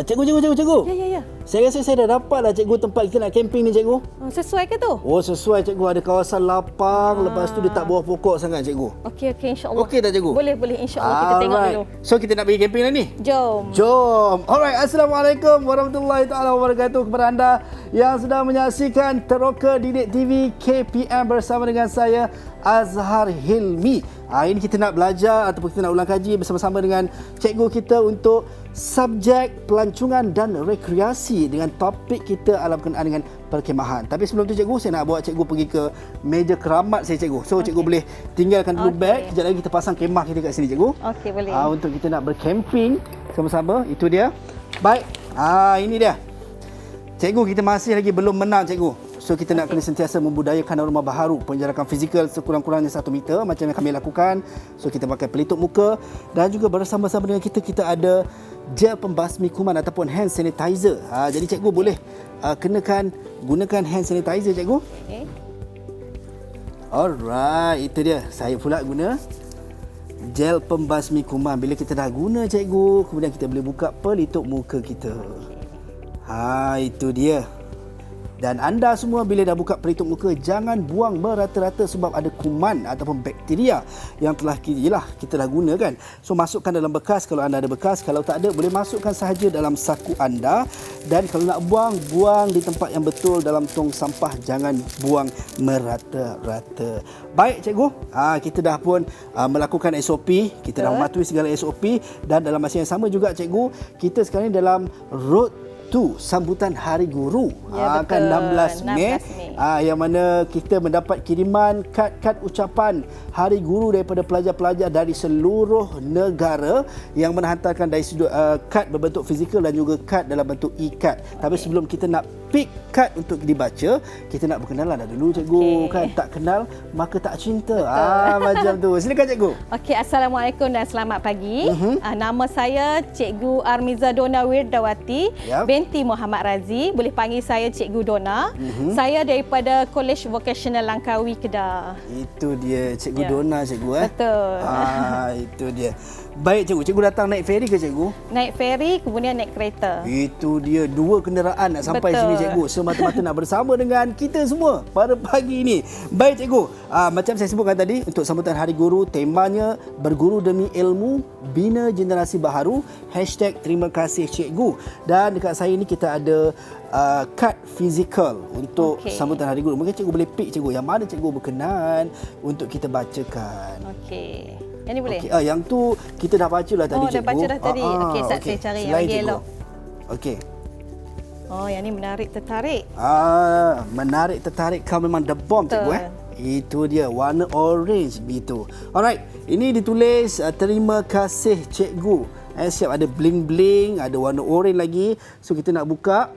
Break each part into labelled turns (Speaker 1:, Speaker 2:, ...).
Speaker 1: Cikgu.
Speaker 2: Ya.
Speaker 1: Saya rasa saya dah dapat dah cikgu tempat kita nak camping ni cikgu.
Speaker 2: Sesuai ke tu?
Speaker 1: Oh sesuai cikgu, ada kawasan lapang, lepas tu dia tak bawah pokok sangat cikgu.
Speaker 2: Okey, insya-Allah.
Speaker 1: Okey tak cikgu?
Speaker 2: Boleh, insya-Allah kita tengok dulu.
Speaker 1: So kita nak pergi camping dah ni?
Speaker 2: Jom.
Speaker 1: Alright, Assalamualaikum warahmatullahi taala wabarakatuh kepada anda yang sedang menyaksikan Teroka Didik TV KPM bersama dengan saya Azhar Hilmi. Ini kita nak belajar ataupun kita nak ulang kaji bersama-sama dengan cikgu kita untuk subjek pelancongan dan rekreasi dengan topik kita adalah berkenaan dengan perkhemahan. Tapi sebelum tu cikgu, saya nak bawa cikgu pergi ke meja keramat saya cikgu. So cikgu boleh tinggalkan dulu beg. Kejap lagi kita pasang kemah kita kat sini cikgu.
Speaker 2: Okey, boleh.
Speaker 1: Untuk kita nak bercamping sama-sama. Itu dia. Baik. Ini dia. Cikgu, kita masih lagi belum menang cikgu. So kita nak kena sentiasa membudayakan rumah baharu, penjarakan fizikal sekurang-kurangnya 1 meter macam yang kami lakukan. So kita pakai pelitup muka dan juga bersama-sama dengan kita ada gel pembasmi kuman ataupun hand sanitizer. Jadi cikgu boleh gunakan hand sanitizer cikgu.
Speaker 2: Okay.
Speaker 1: Alright, itu dia. Saya pula guna gel pembasmi kuman. Bila kita dah guna cikgu, kemudian kita boleh buka pelitup muka kita. Itu dia. Dan anda semua bila dah buka pelitup muka, jangan buang merata-rata sebab ada kuman ataupun bakteria yang telah kita dah guna kan. So masukkan dalam bekas kalau anda ada bekas, kalau tak ada boleh masukkan sahaja dalam saku anda. Dan kalau nak buang di tempat yang betul dalam tong sampah, jangan buang merata-rata. Baik cikgu, kita dah pun melakukan SOP, kita dah mematuhi segala SOP dan dalam masa yang sama juga cikgu, kita sekarang ni dalam road sambutan Hari Guru kan 16 Mei. Yang mana kita mendapat kiriman kad ucapan Hari Guru daripada pelajar-pelajar dari seluruh negara yang menghantarkan dari sudut kad berbentuk fizikal dan juga kad dalam bentuk e-kad. Tapi sebelum kita nak pick kad untuk dibaca, kita nak berkenalan dah dulu cikgu. Kan tak kenal maka tak cinta. Macam tu. Silakan cikgu.
Speaker 2: Okey, Assalamualaikum dan selamat pagi. Nama saya Cikgu Armiza Dona Wirdawati binti Muhammad Razi. Boleh panggil saya Cikgu Dona. Saya daripada Kolej Vocasional Langkawi, Kedah.
Speaker 1: Itu dia Cikgu Dona cikgu.
Speaker 2: Betul.
Speaker 1: Itu dia. Baik cikgu, cikgu datang naik feri ke cikgu?
Speaker 2: Naik feri kemudian naik kereta.
Speaker 1: Itu dia, 2 kenderaan nak sampai sini cikgu. Semata-mata nak bersama dengan kita semua pada pagi ini. Baik cikgu, macam saya sebutkan tadi, untuk sambutan Hari Guru, temanya berguru demi ilmu, bina generasi baharu, #terima kasih cikgu. Dan dekat saya ni kita ada kad fizikal untuk sambutan Hari Guru. Mungkin cikgu boleh pick cikgu, yang mana cikgu berkenan untuk kita bacakan.
Speaker 2: Okey. Yang ni boleh?
Speaker 1: Yang tu kita dah baca lah tadi cikgu.
Speaker 2: Dah baca dah tadi. Okey, saya cari yang lagi elok.
Speaker 1: Okey.
Speaker 2: Yang ni menarik tertarik.
Speaker 1: Menarik tertarik, kau memang the bomb cikgu. Itu dia, warna orange begitu. Alright, ini ditulis terima kasih cikgu. Siap, ada bling-bling, ada warna orange lagi. So kita nak buka.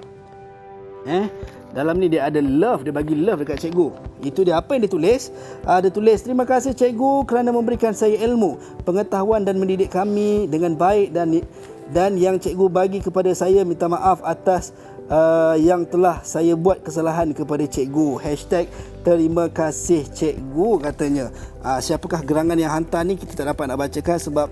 Speaker 1: Dalam ni dia ada love, dia bagi love dekat cikgu. Itu dia apa yang dia tulis. Dia tulis, terima kasih cikgu kerana memberikan saya ilmu, pengetahuan dan mendidik kami dengan baik dan yang cikgu bagi kepada saya, minta maaf atas yang telah saya buat kesalahan kepada cikgu. #terima kasih cikgu katanya. Siapakah gerangan yang hantar ni kita tak dapat nak bacakan sebab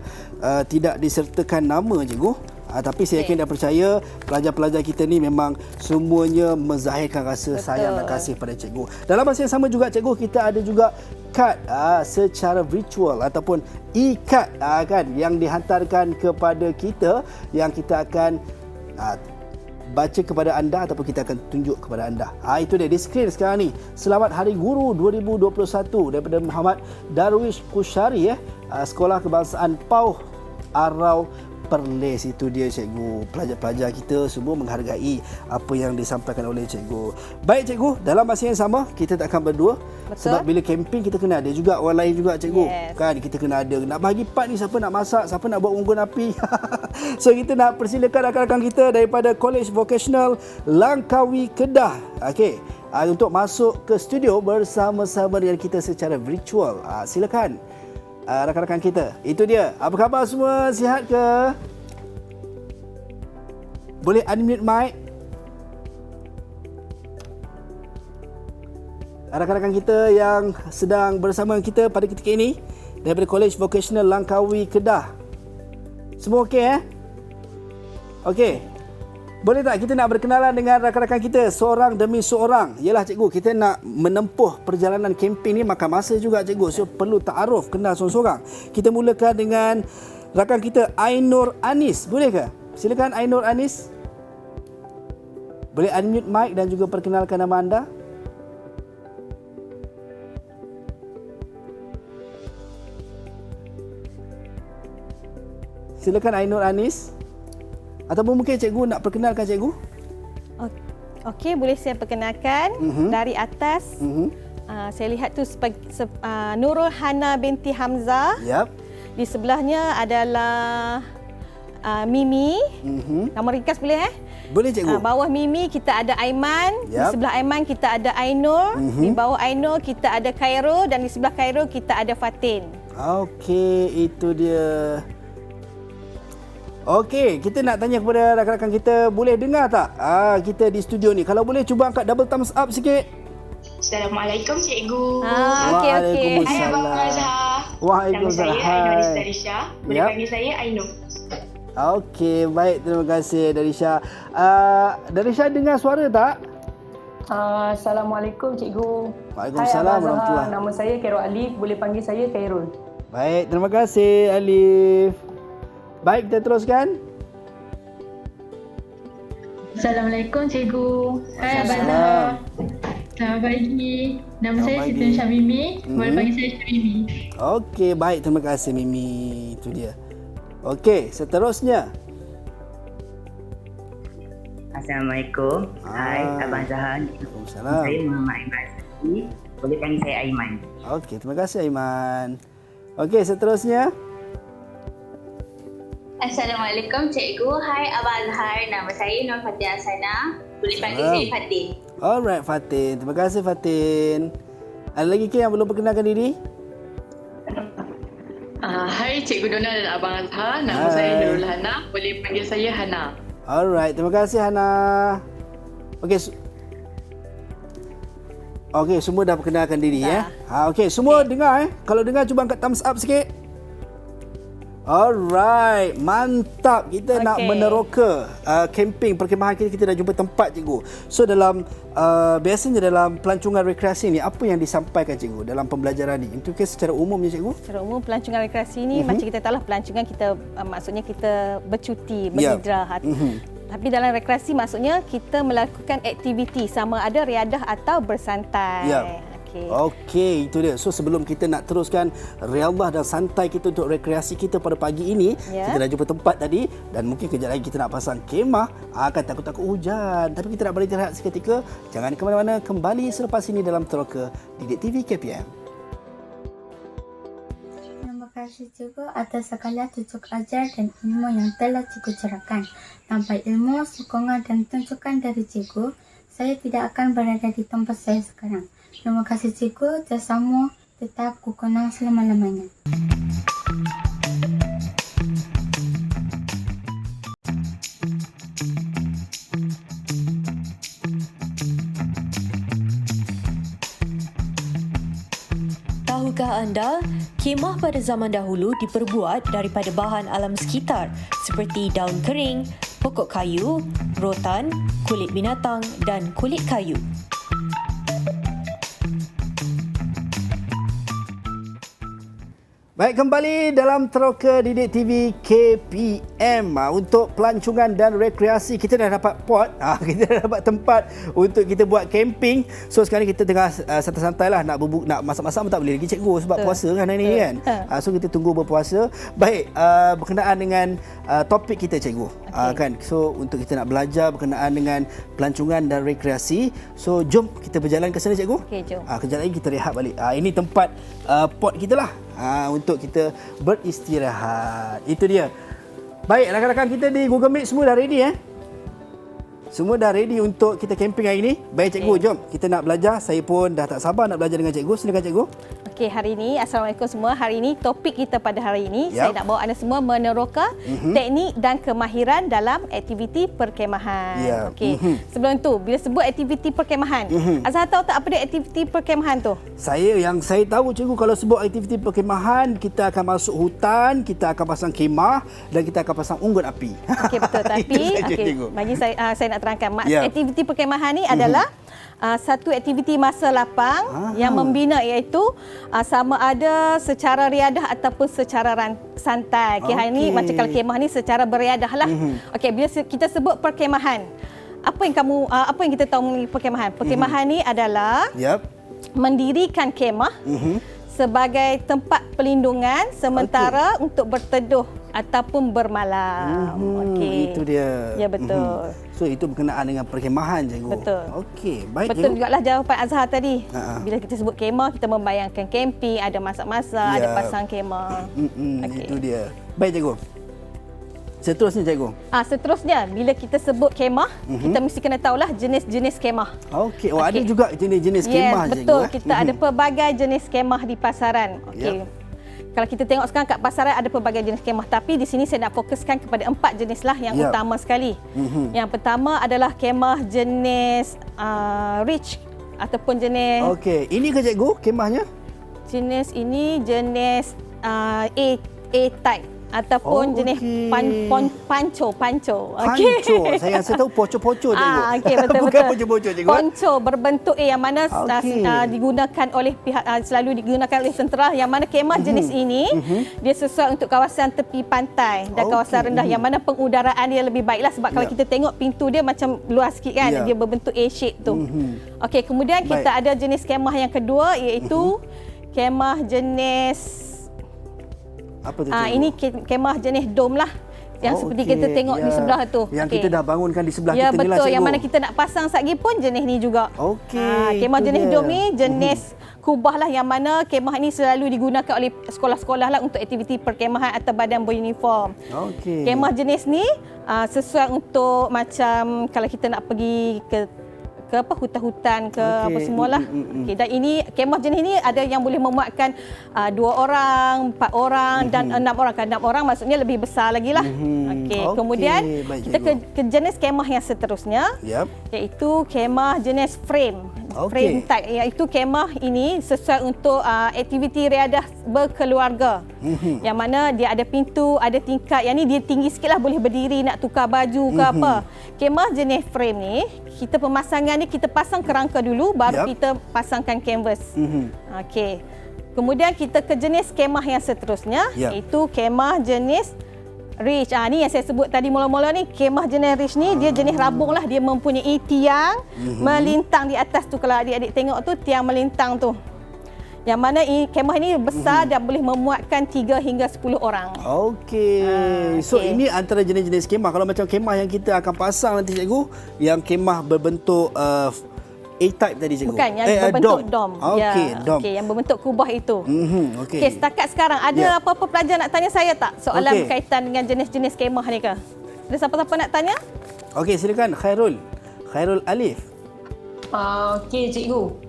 Speaker 1: tidak disertakan nama cikgu. Tapi saya yakin dan percaya pelajar-pelajar kita ni memang semuanya menzahirkan rasa sayang dan kasih pada cikgu. Dalam masa yang sama juga cikgu, kita ada juga kad secara virtual ataupun e-kad kan, yang dihantarkan kepada kita, yang kita akan baca kepada anda ataupun kita akan tunjuk kepada anda. Itu dia di skrin sekarang ni. Selamat Hari Guru 2021 daripada Muhammad Darwish Kushari Sekolah Kebangsaan Pauh Arau Perlis. Itu dia cikgu. Pelajar-pelajar kita semua menghargai apa yang disampaikan oleh cikgu. Baik cikgu, dalam masa yang sama kita tak akan berdua. Sebab bila camping kita kena ada juga orang lain juga cikgu. Kan kita kena ada, nak bagi part ni, siapa nak masak, siapa nak buat unggun api. So kita nak persilakan rakan-rakan kita daripada Kolej Vocasional Langkawi, Kedah. Okey, untuk masuk ke studio bersama-sama dengan kita secara virtual. Silakan rakan-rakan kita. Itu dia. Apa khabar semua? Sihat ke? Boleh unmute mic? Rakan-rakan kita yang sedang bersama kita pada ketika ini daripada Kolej Vocasional Langkawi, Kedah. Semua okey Okey. Boleh tak kita nak berkenalan dengan rakan-rakan kita seorang demi seorang? Yalah cikgu, kita nak menempuh perjalanan kempen ni makan masa juga cikgu. So perlu ta'aruf, kenal seorang-seorang. Kita mulakan dengan rakan kita Ainur Anis. Boleh ke? Silakan Ainur Anis. Boleh unmute mic dan juga perkenalkan nama anda. Silakan Ainur Anis. Ataupun mungkin cikgu nak perkenalkan cikgu?
Speaker 2: Okey, boleh saya perkenalkan dari atas. Saya lihat tu Nurul Hana binti Hamzah.
Speaker 1: Yap.
Speaker 2: Di sebelahnya adalah Mimi. Nama ringkas boleh
Speaker 1: Boleh cikgu.
Speaker 2: Bawah Mimi kita ada Aiman. Di sebelah Aiman kita ada Ainur. Di bawah Ainur kita ada Khairul dan di sebelah Khairul kita ada Fatin.
Speaker 1: Okey, itu dia. Okey, kita nak tanya kepada rakan-rakan kita, boleh dengar tak kita di studio ni? Kalau boleh cuba angkat double thumbs up sikit.
Speaker 3: Assalamualaikum cikgu.
Speaker 2: Okey.
Speaker 3: Hai Abang Azhar.
Speaker 1: Waalaikumsalam.
Speaker 3: Nama saya Ainur Darisha. Boleh panggil saya Ainur.
Speaker 1: Okey, baik, terima kasih Darisha. Darisha dengar suara tak?
Speaker 4: Assalamualaikum cikgu.
Speaker 1: Waalaikumsalam warahmatullahi.
Speaker 4: Nama saya Khairul Alif, boleh panggil saya Khairul.
Speaker 1: Baik, terima kasih Alif. Baik, kita teruskan.
Speaker 5: Assalamualaikum cikgu. Hai Abang Zahar. Selamat pagi. Nama saya Siti Nursyah Mimi. Boleh panggil saya Cik Mimi.
Speaker 1: Okey, baik, terima kasih Mimi. Itu dia. Okey, seterusnya.
Speaker 6: Assalamualaikum. Hai Abang Zahar.
Speaker 1: Waalaikumsalam.
Speaker 6: Saya Muhammad Aiman. Boleh panggil saya Aiman.
Speaker 1: Okey, terima kasih Aiman. Okey, seterusnya.
Speaker 7: Assalamualaikum cikgu. Hai Abang Azhar. Nama saya Nur Fatin Asana. Boleh panggil saya Fatin.
Speaker 1: Alright Fatin. Terima kasih Fatin. Ada lagi ke yang belum perkenalkan diri?
Speaker 5: Hai Cikgu Dona dan Abang Azhar. Nama saya Nurul Hana. Boleh panggil saya Hana.
Speaker 1: Alright. Terima kasih Hana. Okey. Okey, semua dah perkenalkan diri ya. Okey, semua dengar Kalau dengar cuba angkat thumbs up sikit. Alright, mantap. Kita nak meneroka camping perkhemahan kita dah jumpa tempat cikgu. So dalam biasanya dalam pelancongan rekreasi ni apa yang disampaikan cikgu dalam pembelajaran ni? Itu ke secara umumnya cikgu?
Speaker 2: Secara umum pelancongan rekreasi ni macam kita tahu lah, pelancongan kita maksudnya kita bercuti, beristirahat. Tapi dalam rekreasi maksudnya kita melakukan aktiviti sama ada riadah atau bersantai.
Speaker 1: Okey, itu dia. So sebelum kita nak teruskan riadah dan santai kita untuk rekreasi kita pada pagi ini, kita dah jumpa tempat tadi dan mungkin kejap lagi kita nak pasang kemah, akan takut-takut hujan. Tapi kita nak beristirahat seketika. Jangan ke mana-mana, kembali selepas ini dalam Teroka Didik TV KPM.
Speaker 8: Terima kasih cikgu atas segala tunjuk ajar dan ilmu yang telah cikgu cerahkan. Tanpa ilmu, sokongan dan tunjukkan dari cikgu, saya tidak akan berada di tempat saya sekarang. Terima kasih cikgu, jasamu tetap kukenang selama-lamanya.
Speaker 9: Tahukah anda, kemah pada zaman dahulu diperbuat daripada bahan alam sekitar seperti daun kering, pokok kayu, rotan, kulit binatang dan kulit kayu.
Speaker 1: Baik, kembali dalam Teroka Didik TV KPM. Untuk pelancongan dan rekreasi kita dah dapat pot, kita dah dapat tempat untuk kita buat camping. So sekarang kita tengah santai-santai lah, nak masak-masak pun tak boleh lagi cikgu sebab puasa kan hari ni kan. So kita tunggu berpuasa. Baik, berkenaan dengan topik kita cikgu. Kan. So untuk kita nak belajar berkenaan dengan pelancongan dan rekreasi. So jom kita berjalan ke sana cikgu.
Speaker 2: Okey, jom.
Speaker 1: Kejap lagi kita rehat balik. Ini tempat pot kita lah. Untuk kita beristirahat. Itu dia. Baik, rakan-rakan kita di Google Meet semua dah ready Semua dah ready untuk kita camping hari ini. Baik cikgu, jom kita nak belajar. Saya pun dah tak sabar nak belajar dengan cikgu. Silakan cikgu.
Speaker 2: Okey, hari ini Assalamualaikum semua. Hari ini topik kita pada hari ini saya nak bawa anda semua meneroka teknik dan kemahiran dalam aktiviti perkemahan. Okey. Sebelum tu, bila sebut aktiviti perkemahan, Azhar tahu tak apa dia aktiviti perkemahan tu?
Speaker 1: Yang saya tahu cikgu, kalau sebut aktiviti perkemahan, kita akan masuk hutan, kita akan pasang kemah dan kita akan pasang unggun api.
Speaker 2: Okey, betul. Tapi bagi saya nak terangkan aktiviti perkemahan ni adalah satu aktiviti masa lapang yang membina, iaitu sama ada secara riadah ataupun secara santai. Hari ni macam kalau kemah ni secara beriadah lah. Okey, bila kita sebut perkemahan, apa yang kita tahu mengenai perkemahan? Perkemahan ni adalah mendirikan kemah sebagai tempat pelindungan sementara untuk berteduh ataupun bermalam.
Speaker 1: Itu dia.
Speaker 2: Ya, betul.
Speaker 1: So itu berkenaan dengan perkemahan, cikgu.
Speaker 2: Betul.
Speaker 1: Okey, baik.
Speaker 2: Betul jugalah jawapan Azhar tadi. Bila kita sebut kemah, kita membayangkan camping, ada masak-masak, ada pasang kemah.
Speaker 1: Itu dia. Baik, cikgu. Seterusnya, cikgu.
Speaker 2: Seterusnya, bila kita sebut kemah, kita mesti kena tahulah jenis-jenis kemah.
Speaker 1: Okey. Ada juga jenis-jenis kemah, cikgu.
Speaker 2: Betul. Kita ada pelbagai jenis kemah di pasaran. Okey. Kalau kita tengok sekarang kat pasaran ada pelbagai jenis kemah, tapi di sini saya nak fokuskan kepada 4 jenis lah yang utama sekali. Yang pertama adalah kemah jenis rich ataupun jenis...
Speaker 1: Okey, ini ke cikgu kemahnya?
Speaker 2: Jenis ini jenis A-type ataupun jenis panco.
Speaker 1: Panco. Saya tahu poco-poco, cikgu.
Speaker 2: Okey, betul.
Speaker 1: Bukan poco-poco, cikgu.
Speaker 2: Ponco berbentuk A yang mana digunakan oleh selalu digunakan oleh tentera, yang mana kemah jenis ini dia sesuai untuk kawasan tepi pantai dan kawasan rendah, yang mana pengudaraan dia lebih baiklah, sebab kalau kita tengok pintu dia macam luas sikit kan, dia berbentuk A shape tu. Okey, kemudian kita ada jenis kemah yang kedua, iaitu kemah jenis
Speaker 1: apa tu,
Speaker 2: ini kemah jenis dom lah, yang seperti kita tengok di sebelah tu.
Speaker 1: Yang kita dah bangunkan di sebelah kita ni lah,
Speaker 2: betul,
Speaker 1: cikgu.
Speaker 2: yang mana kita nak pasang satgi pun jenis ni juga. Kemah jenis dom ni jenis kubah lah, yang mana kemah ni selalu digunakan oleh sekolah-sekolah lah untuk aktiviti perkemahan atau badan beruniform. Kemah jenis ni sesuai untuk macam kalau kita nak pergi ke hutan-hutan ke apa semualah. Dan ini kemah jenis ini ada yang boleh memuatkan 2 orang, 4 orang dan 6 orang. Kalau 6 orang maksudnya lebih besar lagi lah. Kemudian kita ke jenis kemah yang seterusnya, iaitu kemah jenis frame. Frame type, iaitu kemah ini sesuai untuk aktiviti riadah berkeluarga. Yang mana dia ada pintu, ada tingkat. Yang ni dia tinggi sikit lah, boleh berdiri nak tukar baju ke apa. Kemah jenis frame ni, kita pemasangan ni kita pasang kerangka dulu, baru kita pasangkan canvas. Okey. Kemudian kita ke jenis kemah yang seterusnya, iaitu kemah jenis rich. Ni yang saya sebut tadi mula-mula ni, kemah jenis rich ni dia jenis rabung lah, dia mempunyai tiang melintang di atas tu. Kalau adik-adik tengok tu, tiang melintang tu. Yang mana kemah ini besar dan boleh memuatkan 3 hingga 10 orang.
Speaker 1: So ini antara jenis-jenis kemah. Kalau macam kemah yang kita akan pasang nanti, cikgu, yang kemah berbentuk A-type tadi, cikgu.
Speaker 2: Bukan, yang berbentuk dom.
Speaker 1: Dom.
Speaker 2: Yang berbentuk kubah itu. Setakat sekarang ada apa-apa pelajar nak tanya saya tak? Soalan berkaitan dengan jenis-jenis kemah ni ke? Ada siapa-siapa nak tanya?
Speaker 1: Okey, silakan Khairul. Khairul Alif.
Speaker 4: Okey, cikgu.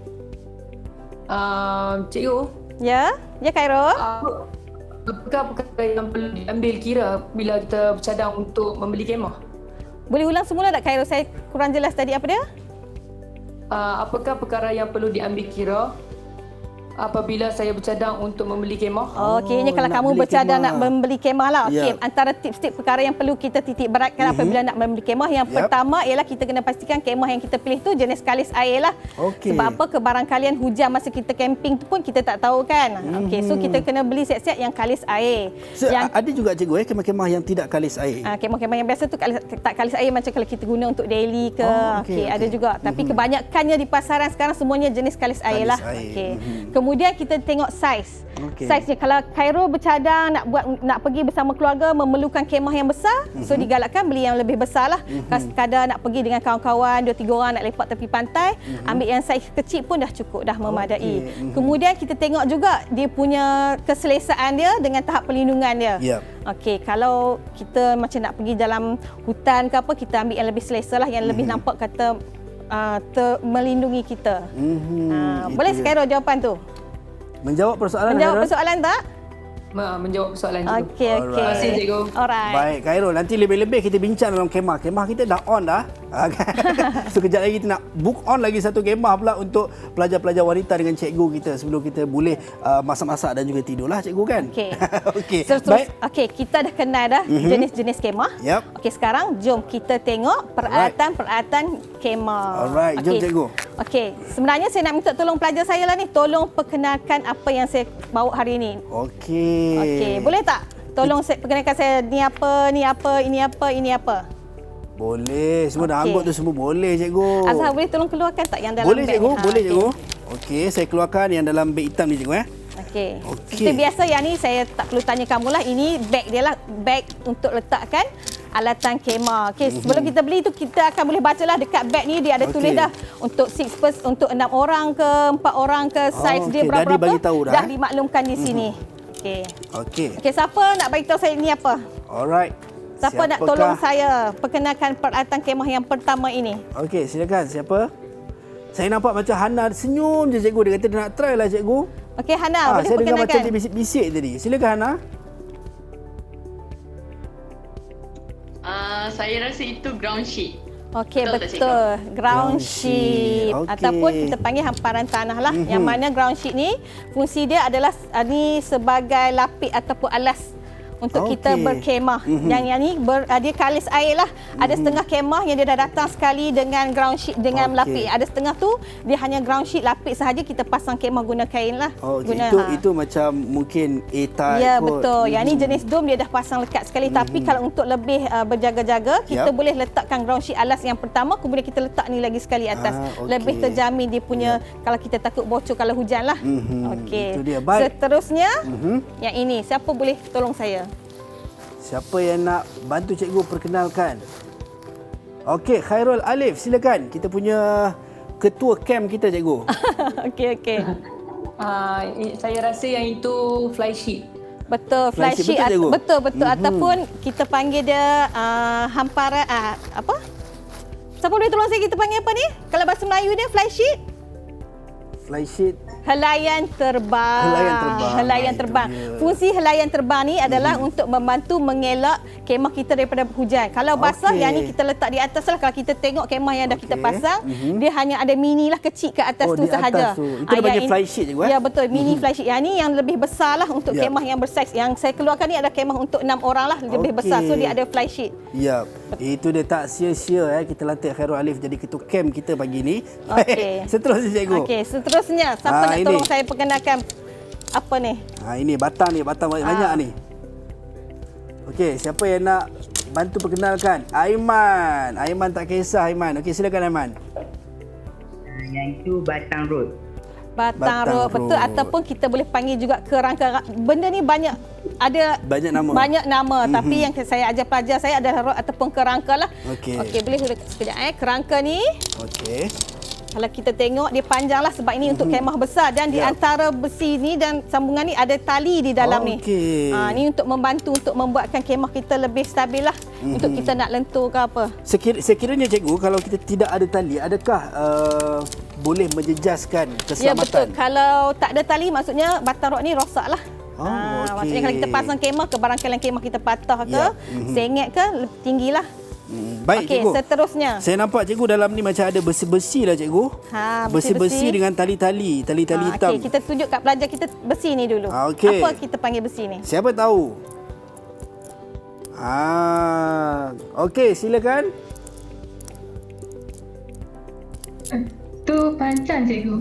Speaker 4: Cikgu.
Speaker 2: Ya Khairul.
Speaker 4: Apakah perkara yang perlu diambil kira bila kita bercadang untuk membeli kemah?
Speaker 2: Boleh ulang semula tak, Khairul? Saya kurang jelas tadi, apa dia?
Speaker 4: Apakah perkara yang perlu diambil kira apabila saya bercadang untuk membeli kemah?
Speaker 2: Okey, kalau kamu bercadang nak membeli kemah lah. Okey, antara tips-tips perkara yang perlu kita titik beratkan apabila nak membeli kemah, yang pertama ialah kita kena pastikan kemah yang kita pilih tu jenis kalis air lah. Sebab apa? Kebarangkalian hujan masa kita camping tu pun kita tak tahu kan. Okey, so kita kena beli siap-siap yang kalis air.
Speaker 1: Ada juga, cikgu, kemah-kemah yang tidak kalis air.
Speaker 2: Kemah-kemah yang biasa tu tak kalis air, macam kalau kita guna untuk daily ke. Okey, ada juga. Tapi kebanyakannya di pasaran sekarang semuanya jenis kalis air lah. Okey. Kemudian kita tengok saiz. Saiznya, kalau Khairul bercadang nak pergi bersama keluarga, memerlukan kemah yang besar, so digalakkan beli yang lebih besar lah. Kadang nak pergi dengan kawan-kawan 2-3 orang nak lepak tepi pantai, ambil yang saiz kecil pun dah cukup, dah memadai. Kemudian kita tengok juga dia punya keselesaan dia dengan tahap perlindungan dia. Okey, kalau kita macam nak pergi dalam hutan ke apa, kita ambil yang lebih selesa lah, yang lebih nampak kata melindungi kita. Boleh Khairul jawapan tu?
Speaker 1: Menjawab persoalan
Speaker 2: Menjawab
Speaker 1: Khairul?
Speaker 2: persoalan tak?
Speaker 4: Menjawab soalan cikgu.
Speaker 2: Okey, okey.
Speaker 4: Terima kasih cikgu.
Speaker 2: Alright.
Speaker 1: Baik, Khairul, nanti lebih-lebih kita bincang dalam kemah. Kemah kita dah on dah. So, kejap lagi kita nak book on lagi satu kemah pula untuk pelajar-pelajar wanita dengan cikgu kita sebelum kita boleh masak-masak dan juga tidurlah cikgu kan?
Speaker 2: Okey.
Speaker 1: Okey.
Speaker 2: Terus, okey, kita dah kenal dah jenis-jenis kemah.
Speaker 1: Yep.
Speaker 2: Okey, sekarang jom kita tengok peralatan-peralatan kemah.
Speaker 1: Alright, jom cikgu.
Speaker 2: Okey, sebenarnya saya nak minta tolong pelajar saya lah ni, tolong perkenalkan apa yang saya bawa hari ini.
Speaker 1: Okey.
Speaker 2: Okey, boleh tak? Tolong saya perkenalkan saya ni apa, ni apa, ini apa, ini apa.
Speaker 1: Boleh. Semua dah anggut tu semua boleh cikgu.
Speaker 2: Azhar boleh tolong keluarkan tak yang dalam
Speaker 1: boleh,
Speaker 2: beg
Speaker 1: cikgu,
Speaker 2: ni?
Speaker 1: boleh cikgu. Okey, saya keluarkan yang dalam beg hitam ni cikgu
Speaker 2: Okey.
Speaker 1: Okey.
Speaker 2: Seperti biasa yang ni saya tak perlu tanya kamu lah. Ini beg dia lah, beg untuk letakkan alatan kemah. Okey, sebelum kita beli tu kita akan boleh bacalah dekat beg ni dia ada tulis dah untuk 6 person, untuk 6 orang ke 4 orang ke, size dia berapa-berapa.
Speaker 1: Dah dibagi tahu dah.
Speaker 2: Dah dimaklumkan di sini. Okey.
Speaker 1: Okey.
Speaker 2: Okey, siapa nak bagi tahu saya ni apa?
Speaker 1: Alright.
Speaker 2: Siapa nak tolong saya perkenalkan peralatan kemah yang pertama ini?
Speaker 1: Okey, silakan. Siapa? Saya nampak macam Hana senyum je cikgu. Dia kata dia nak try lah cikgu.
Speaker 2: Okey, Hana, boleh
Speaker 1: saya dengar
Speaker 2: perkenalkan.
Speaker 1: macam dia bisik-bisik tadi. Silakan Hana.
Speaker 10: Saya rasa itu ground sheet.
Speaker 2: Okey,
Speaker 10: Betul tak,
Speaker 2: betul. Ground sheet.
Speaker 1: Okey.
Speaker 2: Ataupun kita panggil hamparan tanah lah. Yang mana ground sheet ni, fungsi dia adalah ni sebagai lapik ataupun alas untuk kita berkemah. Yang ni dia kalis air lah. Ada setengah kemah yang dia dah datang sekali dengan ground sheet, dengan lapik. Ada setengah tu dia hanya ground sheet lapik sahaja, kita pasang kemah guna kain lah.
Speaker 1: Itu macam mungkin A-type.
Speaker 2: Ya, betul. Yang ni jenis dom dia dah pasang lekat sekali. Tapi kalau untuk lebih berjaga-jaga, kita boleh letakkan ground sheet alas yang pertama, kemudian kita letak ni lagi sekali atas. Lebih terjamin dia punya kalau kita takut bocor kalau hujan lah. Okey. Seterusnya yang ini, siapa boleh tolong saya?
Speaker 1: Siapa yang nak bantu cikgu perkenalkan? Okey, Khairul Alif, silakan. Kita punya ketua camp kita cikgu.
Speaker 2: Okey.
Speaker 4: Saya rasa yang itu fly sheet.
Speaker 2: Betul, fly sheet. Betul. Ataupun kita panggil dia hamparan apa? Siapa boleh tolong saya kita panggil apa ni? Kalau bahasa Melayu dia fly sheet?
Speaker 1: Fly sheet.
Speaker 2: Helaian terbang. Helaian terbang. Fungsi helaian terbang ni adalah untuk membantu mengelak kemah kita daripada hujan. Kalau basah, yang ni kita letak di atas lah. Kalau kita tengok kemah yang dah kita pasang, dia hanya ada mini lah kecil ke atas tu sahaja.
Speaker 1: Itu dia panggil fly sheet cikgu.
Speaker 2: Ya, betul. Mini fly sheet. Yang ni yang lebih besar lah untuk kemah yang bersaiz. Yang saya keluarkan ni ada kemah untuk 6 orang lah, lebih besar. So dia ada fly sheet.
Speaker 1: Ya, itu dia tak sia-sia kita lantik Khairul Alif jadi ketua camp kita pagi ni.
Speaker 2: Okey.
Speaker 1: Seterusnya cikgu.
Speaker 2: Okey, seterusnya siapa nak tolong saya perkenalkan apa ni?
Speaker 1: Ini batang banyak ni. Okey, siapa yang nak bantu perkenalkan? Aiman. Aiman tak kisah Aiman. Okey, silakan Aiman.
Speaker 6: Yang itu batang road.
Speaker 2: Batang road, betul. Ataupun kita boleh panggil juga kerangka. Benda ni banyak
Speaker 1: nama.
Speaker 2: Tapi yang saya ajar pelajar saya adalah road ataupun kerangka lah. Okey, boleh sekejap Kerangka ni.
Speaker 1: Okey.
Speaker 2: Kalau kita tengok dia panjang lah sebab ini untuk kemah besar dan di antara besi ni dan sambungan ni ada tali di dalam ni. Ni untuk membantu untuk membuatkan kemah kita lebih stabil lah untuk kita nak lentur ke apa.
Speaker 1: Sekiranya cikgu, kalau kita tidak ada tali, adakah boleh menjejaskan keselamatan?
Speaker 2: Ya, betul. Kalau tak ada tali maksudnya batang rod ni rosak lah. Maksudnya kalau kita pasang kemah ke barangkali kemah kita patah ke, sengit ke, tinggilah.
Speaker 1: Baik,
Speaker 2: okey,
Speaker 1: cikgu.
Speaker 2: Seterusnya.
Speaker 1: Saya nampak cikgu dalam ni macam ada besi-besi lah cikgu. Besi-besi dengan tali-tali hitam.
Speaker 2: Okey, kita tunjuk kat pelajar kita besi ni dulu.
Speaker 1: Okay.
Speaker 2: Apa kita panggil besi ni?
Speaker 1: Siapa tahu? Okey, silakan.
Speaker 5: Tu pancang cikgu.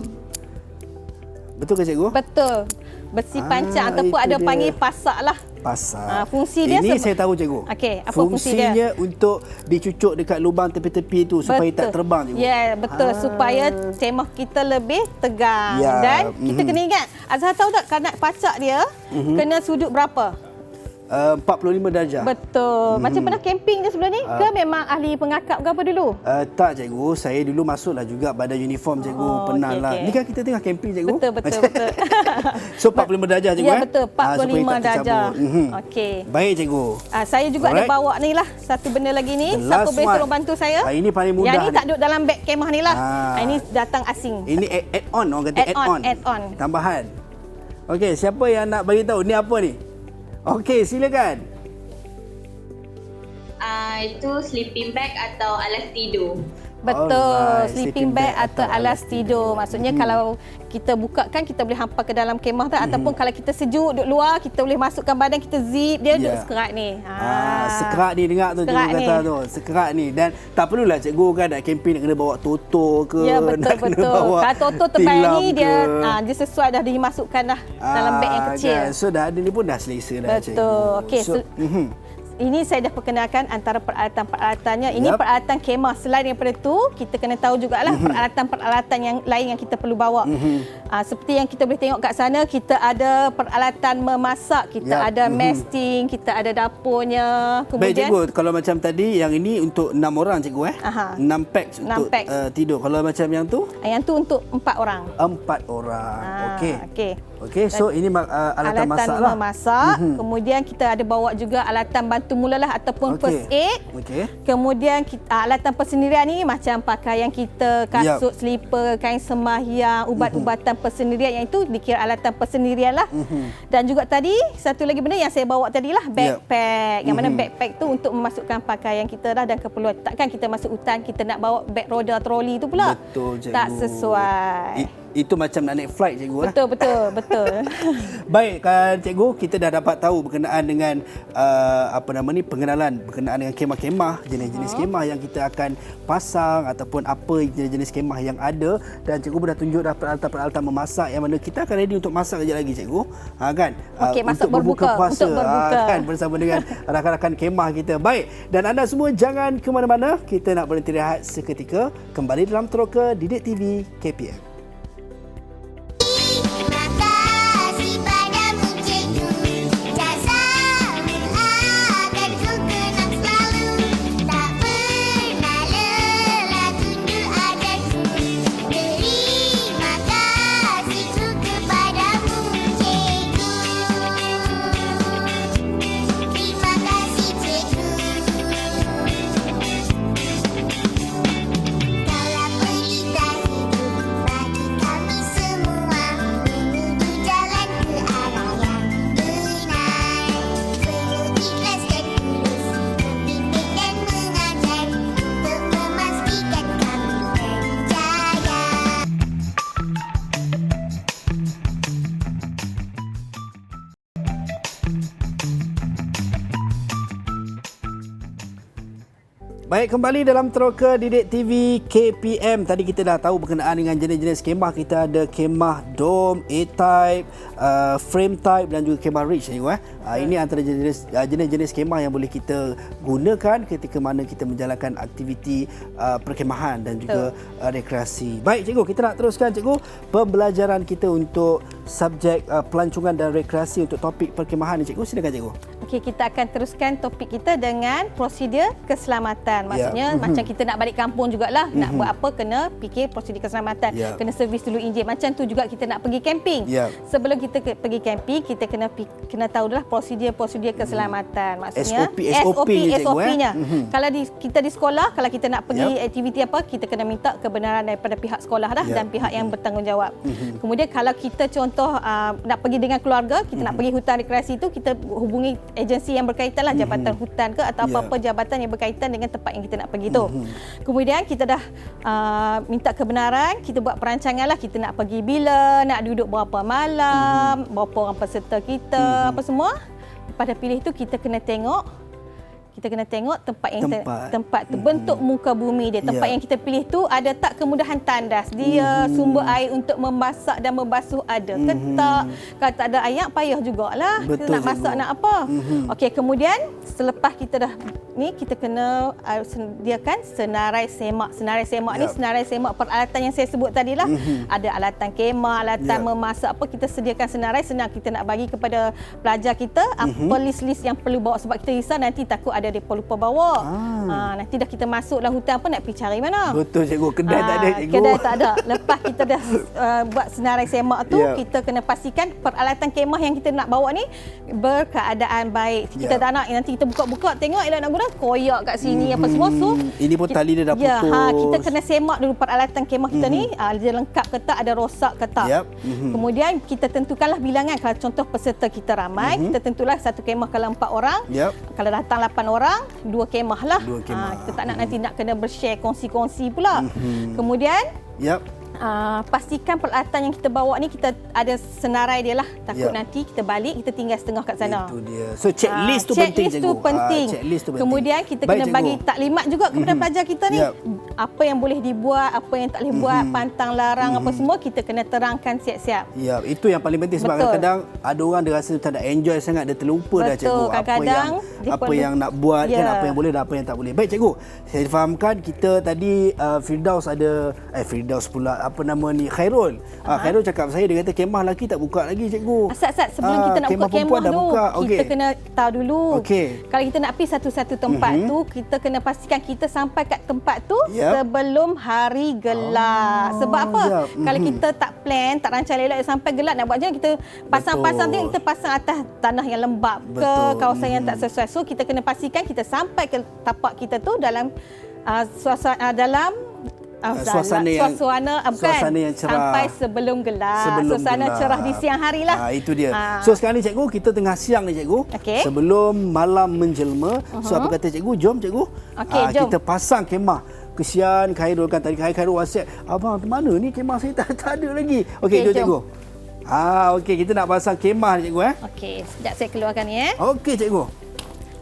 Speaker 1: Betul ke cikgu?
Speaker 2: Betul. Besi pancang ataupun ada panggil pasak lah.
Speaker 1: Pasak.
Speaker 2: Fungsi dia
Speaker 1: ini saya tahu cikgu.
Speaker 2: Okey, apa fungsi dia?
Speaker 1: Fungsinya untuk dicucuk dekat lubang tepi-tepi tu supaya tak terbang cikgu.
Speaker 2: Ya, betul. Supaya kemah kita lebih tegang. Dan kita kena ingat, Azhar tahu tak kadar pacak dia kena sudut berapa?
Speaker 1: 45 darjah.
Speaker 2: Betul. Macam pernah camping je sebelum ni? Ke memang ahli pengakap ke apa dulu?
Speaker 1: Tak cikgu, saya dulu masuklah juga badan uniform cikgu. Pernah lah. Ni kan kita tengah camping cikgu.
Speaker 2: Betul.
Speaker 1: So 45 darjah cikgu.
Speaker 2: Ya, betul. 45 darjah. Okey.
Speaker 1: Baik cikgu.
Speaker 2: Saya juga ada bawa ni lah satu benda lagi ni. Siapa boleh tolong bantu saya?
Speaker 1: Ini paling mudah.
Speaker 2: Yang ni tak duduk dalam beg kemah ni lah. Ini datang asing.
Speaker 1: Ini add-on, orang kata add-on.
Speaker 2: Add-on.
Speaker 1: Tambahan. Okey, siapa yang nak bagi tahu ni apa ni? Okey, silakan.
Speaker 7: Itu sleeping bag atau alas tidur.
Speaker 2: Betul,
Speaker 1: Alright,
Speaker 2: sleeping bag atau alas tidur. Maksudnya kalau kita buka kan kita boleh hampa ke dalam kemah tu ataupun kalau kita sejuk duduk luar kita boleh masukkan badan kita zip dia duduk sekerat ni.
Speaker 1: Sekerat ni dengar tu cikgu kata tu. Sekerat ni dan tak perlulah cikgu kan nak kempen nak kena bawa toto ke
Speaker 2: ya,
Speaker 1: nak kena bawa
Speaker 2: kalau toto terbaik ni
Speaker 1: ke.
Speaker 2: dia sesuai dah dimasukkan dah dalam beg yang kecil.
Speaker 1: Kan? So dah ada ni pun dah selesa dah cikgu.
Speaker 2: Betul. Okey.
Speaker 1: So,
Speaker 2: ini saya dah perkenalkan antara peralatan-peralatannya. Ini peralatan kemah. Selain daripada tu, kita kena tahu jugalah peralatan-peralatan yang lain yang kita perlu bawa. Seperti yang kita boleh tengok kat sana, kita ada peralatan memasak, kita ada mesting, kita ada dapurnya. Kemudian,
Speaker 1: baik cikgu, kalau macam tadi yang ini untuk 6 orang cikgu 6 pack untuk tidur. Kalau macam yang tu?
Speaker 2: Yang tu untuk 4 orang.
Speaker 1: 4 orang. Okey. Okey, so ini alatan masak lah.
Speaker 2: Memasak. Kemudian kita ada bawa juga alatan bantu mulalah ataupun first aid. Kemudian alatan persendirian ni macam pakaian kita, kasut, selipar, kain sembahyang, ubat-ubatan persendirian, yang itu dikira alatan persendirian lah. Dan juga tadi satu lagi benda yang saya bawa tadi lah, backpack. Yang mana backpack tu untuk memasukkan pakaian kita dah dan keperluan. Takkan kita masuk hutan kita nak bawa beg roda troli tu pula.
Speaker 1: Betul, cikgu.
Speaker 2: Tak sesuai.
Speaker 1: Itu macam nak naik flight cikgu.
Speaker 2: Betul.
Speaker 1: Baik kan cikgu, kita dah dapat tahu berkenaan dengan pengenalan berkenaan dengan kemah-kemah, jenis-jenis kemah yang kita akan pasang ataupun apa jenis-jenis kemah yang ada, dan cikgu pun dah tunjuk dah peralatan-peralatan memasak yang mana kita akan ready untuk masak kejap lagi cikgu. Kan?
Speaker 2: Masak
Speaker 1: untuk berbuka puasa
Speaker 2: berbuka.
Speaker 1: Kan bersama dengan rakan-rakan kemah kita. Baik, dan anda semua jangan ke mana-mana. Kita nak berhenti rehat seketika. Kembali dalam Teroka Didik TV KPM. Baik, kembali dalam Teroka Didik TV KPM. Tadi kita dah tahu berkenaan dengan jenis-jenis kemah. Kita ada kemah dome, A-type, frame type dan juga kemah ridge. Ini antara jenis-jenis kemah yang boleh kita gunakan ketika mana kita menjalankan aktiviti perkemahan dan juga rekreasi. Baik cikgu, kita nak teruskan cikgu pembelajaran kita untuk subjek pelancongan dan rekreasi untuk topik perkemahan ni cikgu. Silakan cikgu.
Speaker 2: Okey, kita akan teruskan topik kita dengan prosedur keselamatan. Maksudnya macam kita nak balik kampung jugalah, nak buat apa kena fikir prosedur keselamatan. Kena servis dulu enjin. Macam tu juga kita nak pergi camping. Sebelum kita pergi camping, kita kena tahu dah prosedur keselamatan. Maksudnya SOP-nya. Kalau kita di sekolah, kalau kita nak pergi aktiviti apa, kita kena minta kebenaran daripada pihak sekolah dah dan pihak yang bertanggungjawab. Kemudian kalau kita contoh nak pergi dengan keluarga, kita nak pergi hutan rekreasi tu, kita hubungi agensi yang berkaitan lah, jabatan hutan ke atau apa-apa jabatan yang berkaitan dengan tempat yang kita nak pergi tu. Kemudian kita dah minta kebenaran, kita buat perancangan lah, kita nak pergi bila, nak duduk berapa malam, berapa orang peserta kita, apa semua. Pada pilih tu kita kena tengok tempat yang tempat tu, bentuk muka bumi dia. Tempat yang kita pilih tu ada tak kemudahan tandas dia, sumber air untuk memasak dan membasuh ada ke tak. Kalau tak ada air payah jugalah. Kita nak masak nak apa. Okey, kemudian selepas kita dah ni, kita kena sediakan senarai semak. Senarai semak ni senarai semak peralatan yang saya sebut tadi lah. Ada alatan kemah, alatan memasak apa, kita sediakan senarai. Senang kita nak bagi kepada pelajar kita apa list-list yang perlu bawa, sebab kita risau nanti takut ada ada mereka lupa bawa. Nanti dah kita masuk dalam hutan pun nak pergi cari mana?
Speaker 1: Betul cikgu, kedai tak ada cikgu.
Speaker 2: Kedai tak ada. Lepas kita dah buat senarai semak tu, kita kena pastikan peralatan kemah yang kita nak bawa ni berkeadaan baik. Kita tak nak nanti kita buka-buka tengok elok nak guna koyak kat sini apa semua. So
Speaker 1: ini pun tali dia dah putus.
Speaker 2: Kita kena semak dulu peralatan kemah kita ni, dia lengkap ke tak, ada rosak ke tak. Kemudian kita tentukanlah bilangan. Kalau contoh peserta kita ramai, kita tentulah satu kemah kalau 4 orang. Kalau datang 8 orang, 2 kemah lah. Kita tak nak nanti nak kena bershare kongsi-kongsi pula. Kemudian pastikan peralatan yang kita bawa ni kita ada senarai dia lah. Takut nanti kita balik kita tinggal setengah kat sana.
Speaker 1: Itu dia. So checklist tu penting cikgu.
Speaker 2: Checklist tu penting. Kemudian kita kena bagi taklimat juga kepada pelajar kita ni. Apa yang boleh dibuat, apa yang tak boleh buat, pantang larang apa semua kita kena terangkan siap-siap.
Speaker 1: Ya, itu yang paling penting sebab kadang-kadang ada orang dia rasa tak ada enjoy sangat, dia terlupa dah cikgu apa yang nak buat kan, apa yang boleh dan apa yang tak boleh. Baik cikgu, saya fahamkan kita tadi Firdaus ada Firdaus pula apa nama ni Khairul. Khairul cakap saya dia kata kemah lelaki tak buka lagi cikgu.
Speaker 2: Asat sebelum kita nak buka kemah tu kita kena tahu dulu. Kalau kita nak pergi satu-satu tempat tu, kita kena pastikan kita sampai kat tempat tu sebelum hari gelap. Sebab apa? Kalau kita tak plan, tak rancang elok sampai gelap nak buat macam kita pasang-pasang tu, kita pasang atas tanah yang lembap ke kawasan yang tak sesuai. So kita kena pastikan kita sampai ke tapak kita tu dalam suasana yang cerah sampai sebelum gelap. Suasana cerah di siang hari lah.
Speaker 1: Itu dia. So sekarang ni cikgu, kita tengah siang ni cikgu. Sebelum malam menjelma. So apa kata cikgu? Jom cikgu.
Speaker 2: Jom.
Speaker 1: Kita pasang kemah. Kesian Khairul kan tadi Khairul WhatsApp, abang mana ni kemah saya tak ada lagi. Okey, jom cikgu. Okey, kita nak pasang kemah ni cikgu
Speaker 2: Okey, sekejap saya keluarkan ni
Speaker 1: Okey cikgu.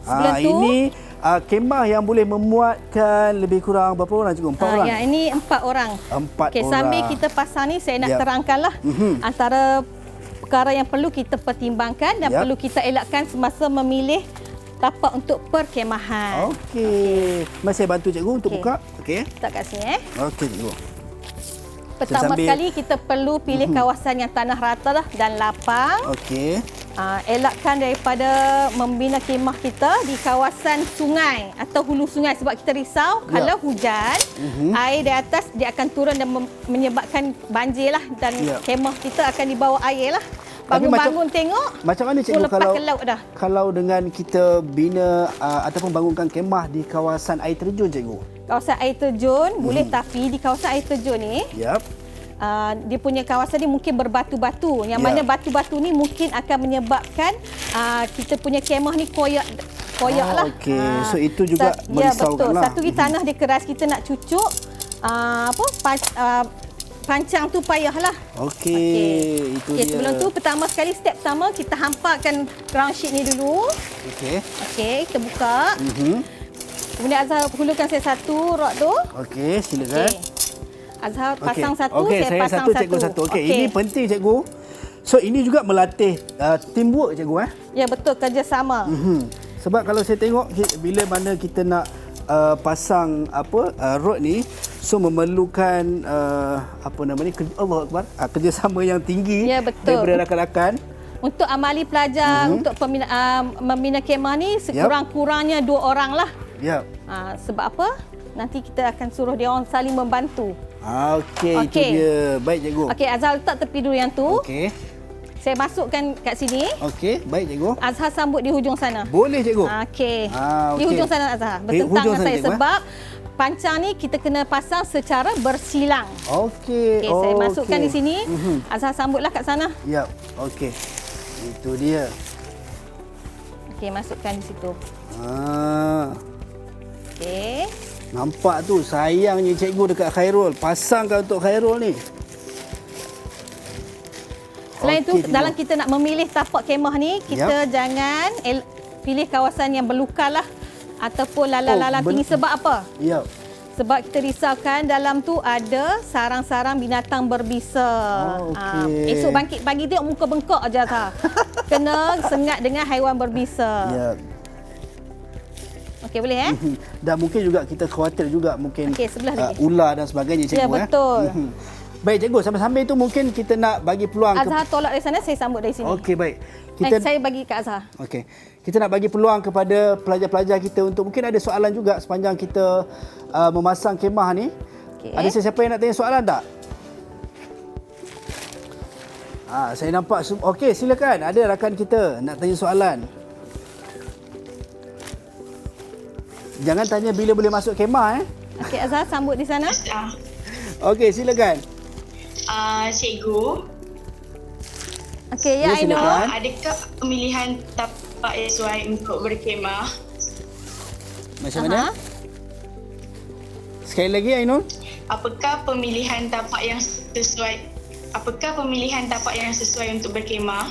Speaker 2: Sebelum tu
Speaker 1: ini kemah yang boleh memuatkan lebih kurang berapa orang cikgu? 4 orang?
Speaker 2: Ya, ini 4 orang.
Speaker 1: 4
Speaker 2: orang. Sambil kita pasang ni saya nak terangkanlah antara perkara yang perlu kita pertimbangkan dan perlu kita elakkan semasa memilih tapak untuk perkemahan.
Speaker 1: Okey. Mari saya bantu cikgu untuk buka. Okey.
Speaker 2: Letak kat sini
Speaker 1: Okey cikgu.
Speaker 2: Pertama sekali kita perlu pilih kawasan yang tanah rata dan lapang.
Speaker 1: Okey.
Speaker 2: Elakkan daripada membina kemah kita di kawasan sungai atau hulu sungai sebab kita risau kalau hujan air di atas dia akan turun dan menyebabkan banjir lah dan kemah kita akan dibawa air lah. Bangun-bangun tengok
Speaker 1: macam mana cikgu kalau dengan kita bina ataupun bangunkan kemah di kawasan air terjun cikgu?
Speaker 2: Kawasan air terjun boleh, tapi di kawasan air terjun ni dia punya kawasan ni mungkin berbatu-batu yang mana batu-batu ni mungkin akan menyebabkan kita punya kemah ni koyak lah.
Speaker 1: Okey, so itu juga merisaukan lah.
Speaker 2: Satu lagi tanah dia keras, kita nak cucuk pancang tu payahlah.
Speaker 1: Okey, itu dia.
Speaker 2: Sebelum tu pertama sekali step pertama kita hampakkan ground sheet ni dulu. Okey, kita buka. Kemudian Azhar hulurkan saya satu rod tu.
Speaker 1: Okey, silakan.
Speaker 2: Azhar pasang satu, saya pasang satu.
Speaker 1: Cikgu satu. Okey, ini penting cikgu. So ini juga melatih teamwork cikgu
Speaker 2: Ya, betul, kerjasama.
Speaker 1: Sebab kalau saya tengok bila mana kita nak pasang rod ni, so memerlukan Allah Akbar, kerjasama yang tinggi daripada rakan-rakan.
Speaker 2: Untuk amali pelajar untuk membina kemah ni sekurang-kurangnya 2 orang lah. Sebab apa? Nanti kita akan suruh dia orang saling membantu.
Speaker 1: Okey, itu dia. Baik cikgu.
Speaker 2: Okey, Azhar letak tepi dulu yang tu.
Speaker 1: Okey.
Speaker 2: Saya masukkan kat sini.
Speaker 1: Okey, baik cikgu.
Speaker 2: Azhar sambut di hujung sana.
Speaker 1: Boleh cikgu.
Speaker 2: Okey. Di hujung sana Azhar. Bertentang dengan saya sebab pancang ni kita kena pasang secara bersilang.
Speaker 1: Okey.
Speaker 2: Saya masukkan di sini. Azhar sambutlah kat sana.
Speaker 1: Ya. Okey. Itu dia.
Speaker 2: Okey, masukkan di situ. Okey.
Speaker 1: Nampak tu sayangnya cikgu dekat Khairul. Pasangkan untuk Khairul ni.
Speaker 2: Selain itu, dalam kita nak memilih tapak kemah ni, kita jangan pilih kawasan yang berluka lah ataupun lalang-lalang tinggi. Sebab apa? Sebab kita risaukan dalam tu ada sarang-sarang binatang berbisa. Esok bangkit pagi tengok muka bengkok aja Azhar. Kena sengat dengan haiwan berbisa. Okey, boleh
Speaker 1: Dan mungkin juga kita khawatir juga mungkin ular dan sebagainya cikgu.
Speaker 2: Ya, betul.
Speaker 1: Baik cikgu, sambil-sambil tu mungkin kita nak bagi peluang
Speaker 2: Azhar tolak dari sana, saya sambut dari sini.
Speaker 1: Okey, baik.
Speaker 2: Saya bagi Kak Azhar.
Speaker 1: Okey. Kita nak bagi peluang kepada pelajar-pelajar kita untuk mungkin ada soalan juga sepanjang kita memasang kemah ni. Okay. Ada sesiapa yang nak tanya soalan tak? Saya nampak. Okey, silakan. Ada rakan kita nak tanya soalan. Jangan tanya bila boleh masuk kemah
Speaker 2: Okey, Azhar sambut di sana.
Speaker 1: Okey, silakan.
Speaker 3: Cikgu.
Speaker 2: Okey, ya Ainul.
Speaker 3: Adakah pemilihan tapak yang sesuai untuk berkemah?
Speaker 1: Macam mana? Sekali lagi Ainul.
Speaker 3: Apakah pemilihan tapak yang sesuai untuk berkemah?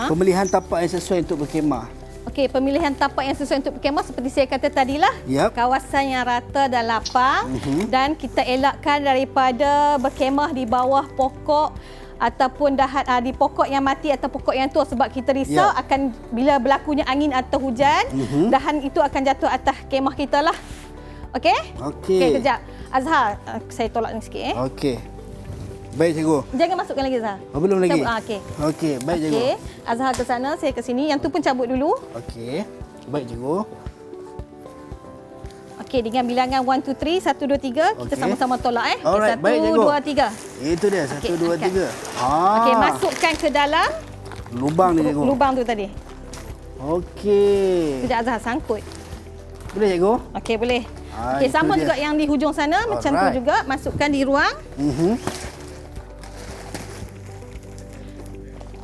Speaker 1: Pemilihan tapak yang sesuai untuk berkemah.
Speaker 2: Okey, pemilihan tapak yang sesuai untuk berkemah seperti saya kata tadilah. Kawasan yang rata dan lapang dan kita elakkan daripada berkemah di bawah pokok ataupun di pokok yang mati atau pokok yang tua sebab kita risau akan bila berlakunya angin atau hujan, dahan itu akan jatuh atas kemah kita lah. Okey? Okey, kejap. Azhar, saya tolak ni sikit
Speaker 1: Okey. Baik cikgu.
Speaker 2: Jangan masukkan lagi Azhar.
Speaker 1: Belum lagi.
Speaker 2: Okey.
Speaker 1: Okey, baik cikgu.
Speaker 2: Okey. Azhar ke sana, saya ke sini. Yang tu pun cabut dulu.
Speaker 1: Okey. Baik cikgu.
Speaker 2: Okey, dengan bilangan 1 2 3, 1 2 3 kita sama-sama tolak
Speaker 1: Alright,
Speaker 2: 1
Speaker 1: baik,
Speaker 2: 2 3.
Speaker 1: Itu dia 1 2 3.
Speaker 2: Okey, masukkan ke dalam
Speaker 1: lubang ni cikgu.
Speaker 2: Lubang tu tadi.
Speaker 1: Okey.
Speaker 2: Sekejap Azhar sangkut. Boleh
Speaker 1: cikgu?
Speaker 2: Okey, boleh. Okey, sama juga yang di hujung sana macam tu juga, masukkan di ruang.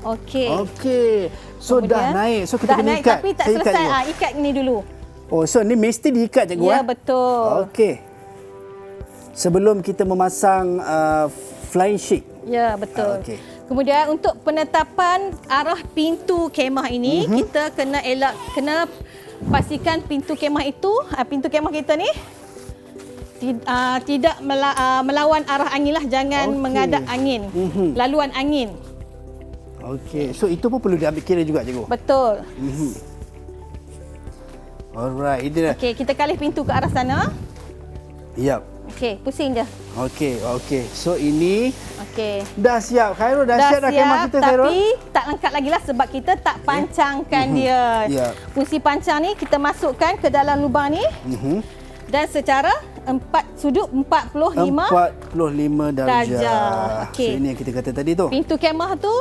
Speaker 2: Okey.
Speaker 1: So dah naik. So kita kena ikat.
Speaker 2: Tapi tak selesai. Ikat ni dulu.
Speaker 1: So ni mesti diikat cikgu
Speaker 2: Ya, betul.
Speaker 1: Okey. Sebelum kita memasang flying sheet.
Speaker 2: Ya, betul. Kemudian untuk penetapan arah pintu kemah ini, kita kena pastikan pintu kemah kita ni tidak melawan arah angin lah, jangan menghadap angin. Laluan angin.
Speaker 1: Okey. So itu pun perlu diambil kira juga cikgu.
Speaker 2: Betul.
Speaker 1: Alright, itu dah.
Speaker 2: Okey, kita kalih pintu ke arah sana.
Speaker 1: Yap.
Speaker 2: Okey, pusing je.
Speaker 1: Okey. So ini dah siap. Khairul dah siap dah kemah kita, Khairul.
Speaker 2: Tapi tak angkat lagi lah sebab kita tak pancangkan dia. Fungsi pancang ni kita masukkan ke dalam lubang ni. Dan secara sudut 45 darjah.
Speaker 1: So ini yang kita kata tadi tu.
Speaker 2: Pintu kemah tu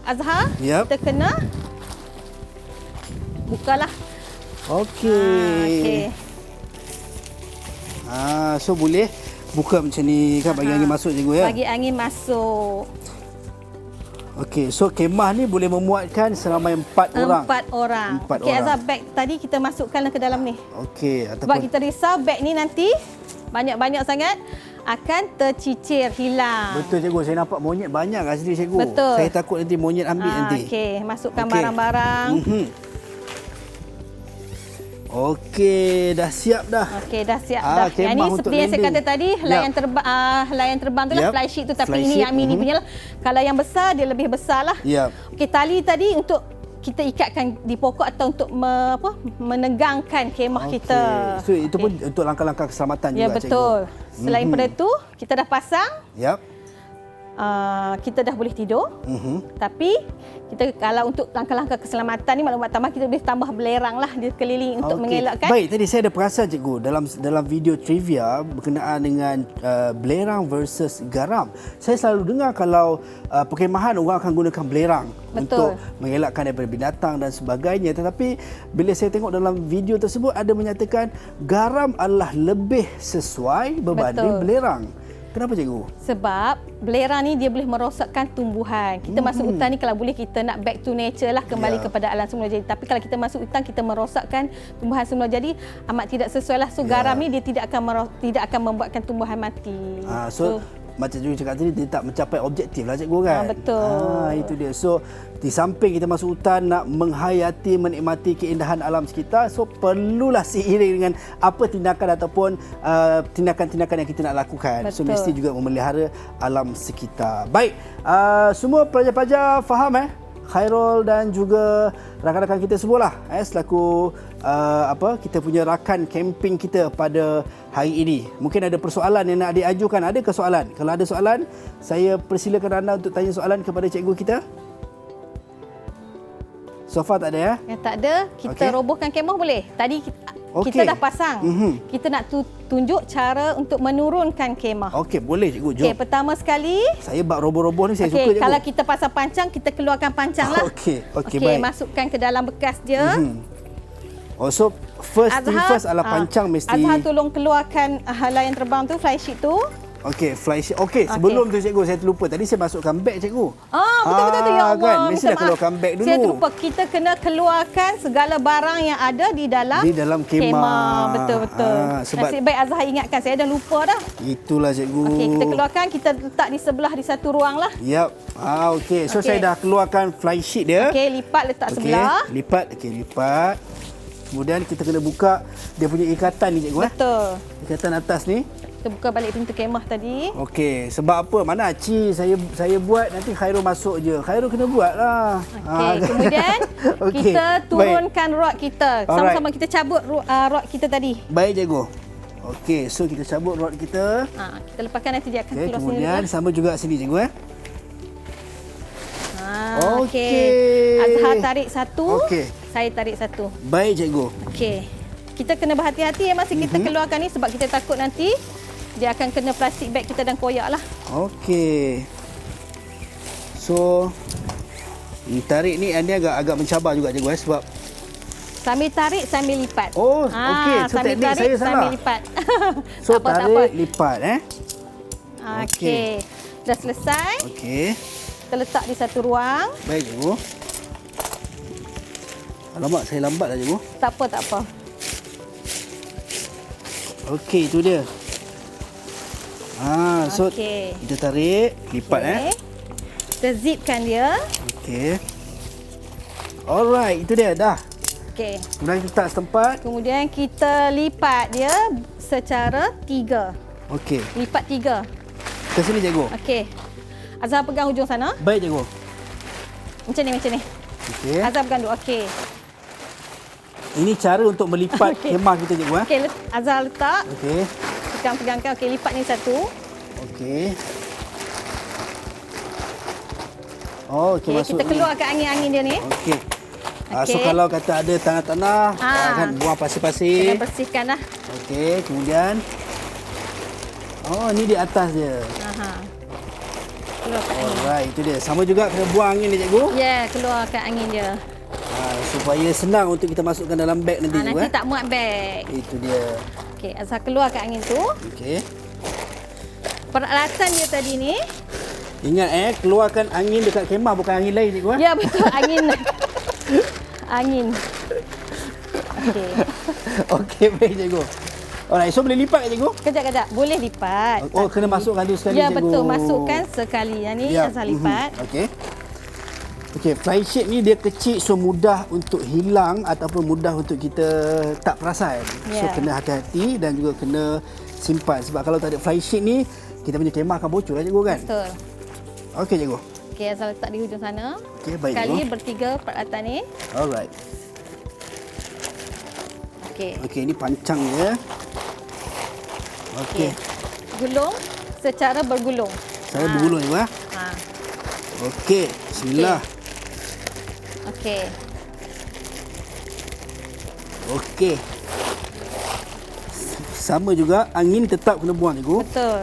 Speaker 2: Azhar, kita kena bukalah.
Speaker 1: Okey. So boleh buka macam ni kan, bagi angin masuk cikgu ya.
Speaker 2: Bagi angin masuk.
Speaker 1: Okey, so kemah ni boleh memuatkan seramai 4 orang.
Speaker 2: 4 orang. Okey, Azhar, beg tadi kita masukkan ke dalam ni.
Speaker 1: Okey,
Speaker 2: sebab kita risau beg ni nanti banyak-banyak sangat akan tercicir, hilang.
Speaker 1: Betul cikgu, saya nampak monyet banyak kat sini cikgu.
Speaker 2: Betul.
Speaker 1: Saya takut nanti monyet ambil nanti.
Speaker 2: Okey, masukkan barang-barang.
Speaker 1: Okey, dah siap dah.
Speaker 2: Okey, dah siap dah. Yang ni seperti yang saya kata tadi, helaian terbang tu lah, fly sheet tu, tapi ini yang mini punya lah. Kalau yang besar, dia lebih besar lah. Okey, tali tadi untuk kita ikatkan di pokok atau untuk menegangkan kemah kita.
Speaker 1: So itu pun untuk langkah-langkah keselamatan juga cikgu.
Speaker 2: Ya, betul. Selain pada itu, kita dah pasang. Kita dah boleh tidur. Tapi kita kalau untuk langkah-langkah keselamatan ni, maklumat tambah, kita boleh tambah belerang lah di sekeliling untuk mengelakkan.
Speaker 1: Baik, tadi saya ada perasan cikgu dalam video trivia berkenaan dengan belerang versus garam. Saya selalu dengar kalau perkemahan orang akan gunakan belerang untuk mengelakkan daripada binatang dan sebagainya, tetapi bila saya tengok dalam video tersebut ada menyatakan garam adalah lebih sesuai berbanding belerang. Kenapa cikgu?
Speaker 2: Sebab belerang ni dia boleh merosakkan tumbuhan. Kita masuk hutan ni kalau boleh kita nak back to nature lah, kembali kepada alam semula jadi. Tapi kalau kita masuk hutan kita merosakkan tumbuhan semula jadi, amat tidak sesuai lah. So garam ni dia tidak akan membuatkan tumbuhan mati.
Speaker 1: So macam cikgu cakap tadi, dia tak mencapai objektif lah cikgu kan?
Speaker 2: Betul.
Speaker 1: Itu dia. So di samping kita masuk hutan nak menghayati, menikmati keindahan alam sekitar, so perlulah seiring dengan apa tindakan ataupun tindakan-tindakan yang kita nak lakukan. So mesti juga memelihara alam sekitar. Baik, semua pelajar-pelajar faham Khairul dan juga rakan-rakan kita semualah selaku kita punya rakan camping kita pada hari ini. Mungkin ada persoalan yang nak diajukan. Adakah soalan? Kalau ada soalan, saya persilakan anda untuk tanya soalan kepada cikgu kita. So far tak ada ya?
Speaker 2: Yang tak ada, kita robohkan kemah boleh. Tadi kita dah pasang. Kita nak tunjuk cara untuk menurunkan kemah.
Speaker 1: Okey, boleh cikgu. Jom.
Speaker 2: Okey, pertama sekali.
Speaker 1: Saya bab roboh-roboh ni saya suka cikgu.
Speaker 2: Kalau kita pasang pancang, kita keluarkan pancang lah.
Speaker 1: Okey, baik.
Speaker 2: Masukkan ke dalam bekas dia.
Speaker 1: Oh, so first thing first adalah pancang mesti.
Speaker 2: Azhar tolong keluarkan helai yang terbang tu, fly sheet tu.
Speaker 1: Okey, fly sheet. Okey, sebelum tu cikgu saya terlupa. Tadi saya masukkan beg cikgu.
Speaker 2: Betul-betul tu. Ya Allah.
Speaker 1: Kan? Mesti dah keluarkan beg dulu.
Speaker 2: Saya terlupa. Kita kena keluarkan segala barang yang ada di dalam
Speaker 1: kemah.
Speaker 2: Betul-betul. Nasib baik Azhar ingatkan. Saya dah lupa dah.
Speaker 1: Itulah cikgu.
Speaker 2: Okey, kita keluarkan. Kita letak di sebelah di satu ruang lah.
Speaker 1: Yap. Okey. So saya dah keluarkan fly sheet dia.
Speaker 2: Okey, lipat letak sebelah.
Speaker 1: Lipat. Okey, lipat. Kemudian kita kena buka dia punya ikatan ni cikgu.
Speaker 2: Betul.
Speaker 1: Ikatan atas ni.
Speaker 2: Kita buka balik pintu kemah tadi.
Speaker 1: Okey, sebab apa? Mana Aci saya buat, nanti Khairul masuk je. Khairul kena buatlah.
Speaker 2: Okey, kemudian kita turunkan rod kita. Sama-sama kita cabut rod kita tadi.
Speaker 1: Baik cikgu. Okey, so kita cabut rod kita.
Speaker 2: Kita lepaskan nanti dia akan keluar sini.
Speaker 1: Kemudian sama juga sini cikgu
Speaker 2: Okey. Azhar tarik satu.
Speaker 1: Okey.
Speaker 2: Saya tarik satu.
Speaker 1: Baik cikgu.
Speaker 2: Okey. Kita kena berhati-hati masa kita keluarkan ni sebab kita takut nanti dia akan kena plastik beg kita dan koyak lah.
Speaker 1: Okey. So tarik ni agak mencabar juga cikgu sebab
Speaker 2: sambil tarik sambil lipat.
Speaker 1: Oh, okey. So
Speaker 2: sambil
Speaker 1: teknik
Speaker 2: tarik,
Speaker 1: saya salah.
Speaker 2: Sambil lipat.
Speaker 1: So tarik, lipat
Speaker 2: Okey. Dah selesai.
Speaker 1: Okey.
Speaker 2: Kita letak di satu ruang.
Speaker 1: Baik cikgu. Alamak, saya lambat lah cikgu.
Speaker 2: Tak apa.
Speaker 1: Okey, itu dia. So kita tarik, lipat
Speaker 2: Kita zipkan dia.
Speaker 1: Okey. Alright, itu dia dah.
Speaker 2: Okey.
Speaker 1: Kemudian kita letak setempat.
Speaker 2: Kemudian kita lipat dia secara 3.
Speaker 1: Okey.
Speaker 2: Lipat 3.
Speaker 1: Ke sini cikgu.
Speaker 2: Okey. Azhar pegang hujung sana.
Speaker 1: Baik cikgu.
Speaker 2: Macam ni.
Speaker 1: Okey.
Speaker 2: Azhar pegang dulu. Okey.
Speaker 1: Ini cara untuk melipat kemah kita cikgu.
Speaker 2: Okey, Azhar letak.
Speaker 1: Okey.
Speaker 2: Pegangkan. Okey, lipat ni satu.
Speaker 1: Okey. Okey, masuk.
Speaker 2: Kita keluarkan angin-angin dia ni.
Speaker 1: Okey. So kalau kata ada tanah-tanah, kan buang pasir-pasir.
Speaker 2: Kita bersihkan lah.
Speaker 1: Okey, kemudian ni di atas dia.
Speaker 2: Keluarkan angin.
Speaker 1: Alright, itu dia. Sama juga kena buang angin dia cikgu.
Speaker 2: Keluarkan angin dia.
Speaker 1: Supaya senang untuk kita masukkan dalam beg nanti cikgu.
Speaker 2: Nanti tak muat beg.
Speaker 1: Itu dia.
Speaker 2: Okey, Azhar keluarkan angin tu.
Speaker 1: Okey.
Speaker 2: Peralatan dia tadi ni.
Speaker 1: Ingat keluarkan angin dekat kemah bukan angin lain cikgu.
Speaker 2: Ya, betul. Angin. Okey.
Speaker 1: Okey, baik cikgu. Alright, so boleh lipat ke cikgu?
Speaker 2: Kejap. Boleh lipat.
Speaker 1: Kena masukkan tu sekali cikgu.
Speaker 2: Ya, betul. Masukkan sekali. Yang ni Azhar lipat.
Speaker 1: Okey. Okey, fly sheet ni dia kecil so mudah untuk hilang ataupun mudah untuk kita tak perasan. So kena hati-hati dan juga kena simpan sebab kalau tak ada fly sheet ni kita punya kemah akan bocor lah cikgu kan?
Speaker 2: Betul.
Speaker 1: Okey cikgu.
Speaker 2: Okey, Azhar letak di hujung sana.
Speaker 1: Okey, baik
Speaker 2: sekali
Speaker 1: cikgu.
Speaker 2: bertiga peralatan ni.
Speaker 1: Alright. Okey, ini pancang dia. Okey.
Speaker 2: Gulung secara bergulung.
Speaker 1: Saya bergulung cikgu. Okey, bismillah. Okey. Sama juga angin tetap kena buang cikgu.
Speaker 2: Betul.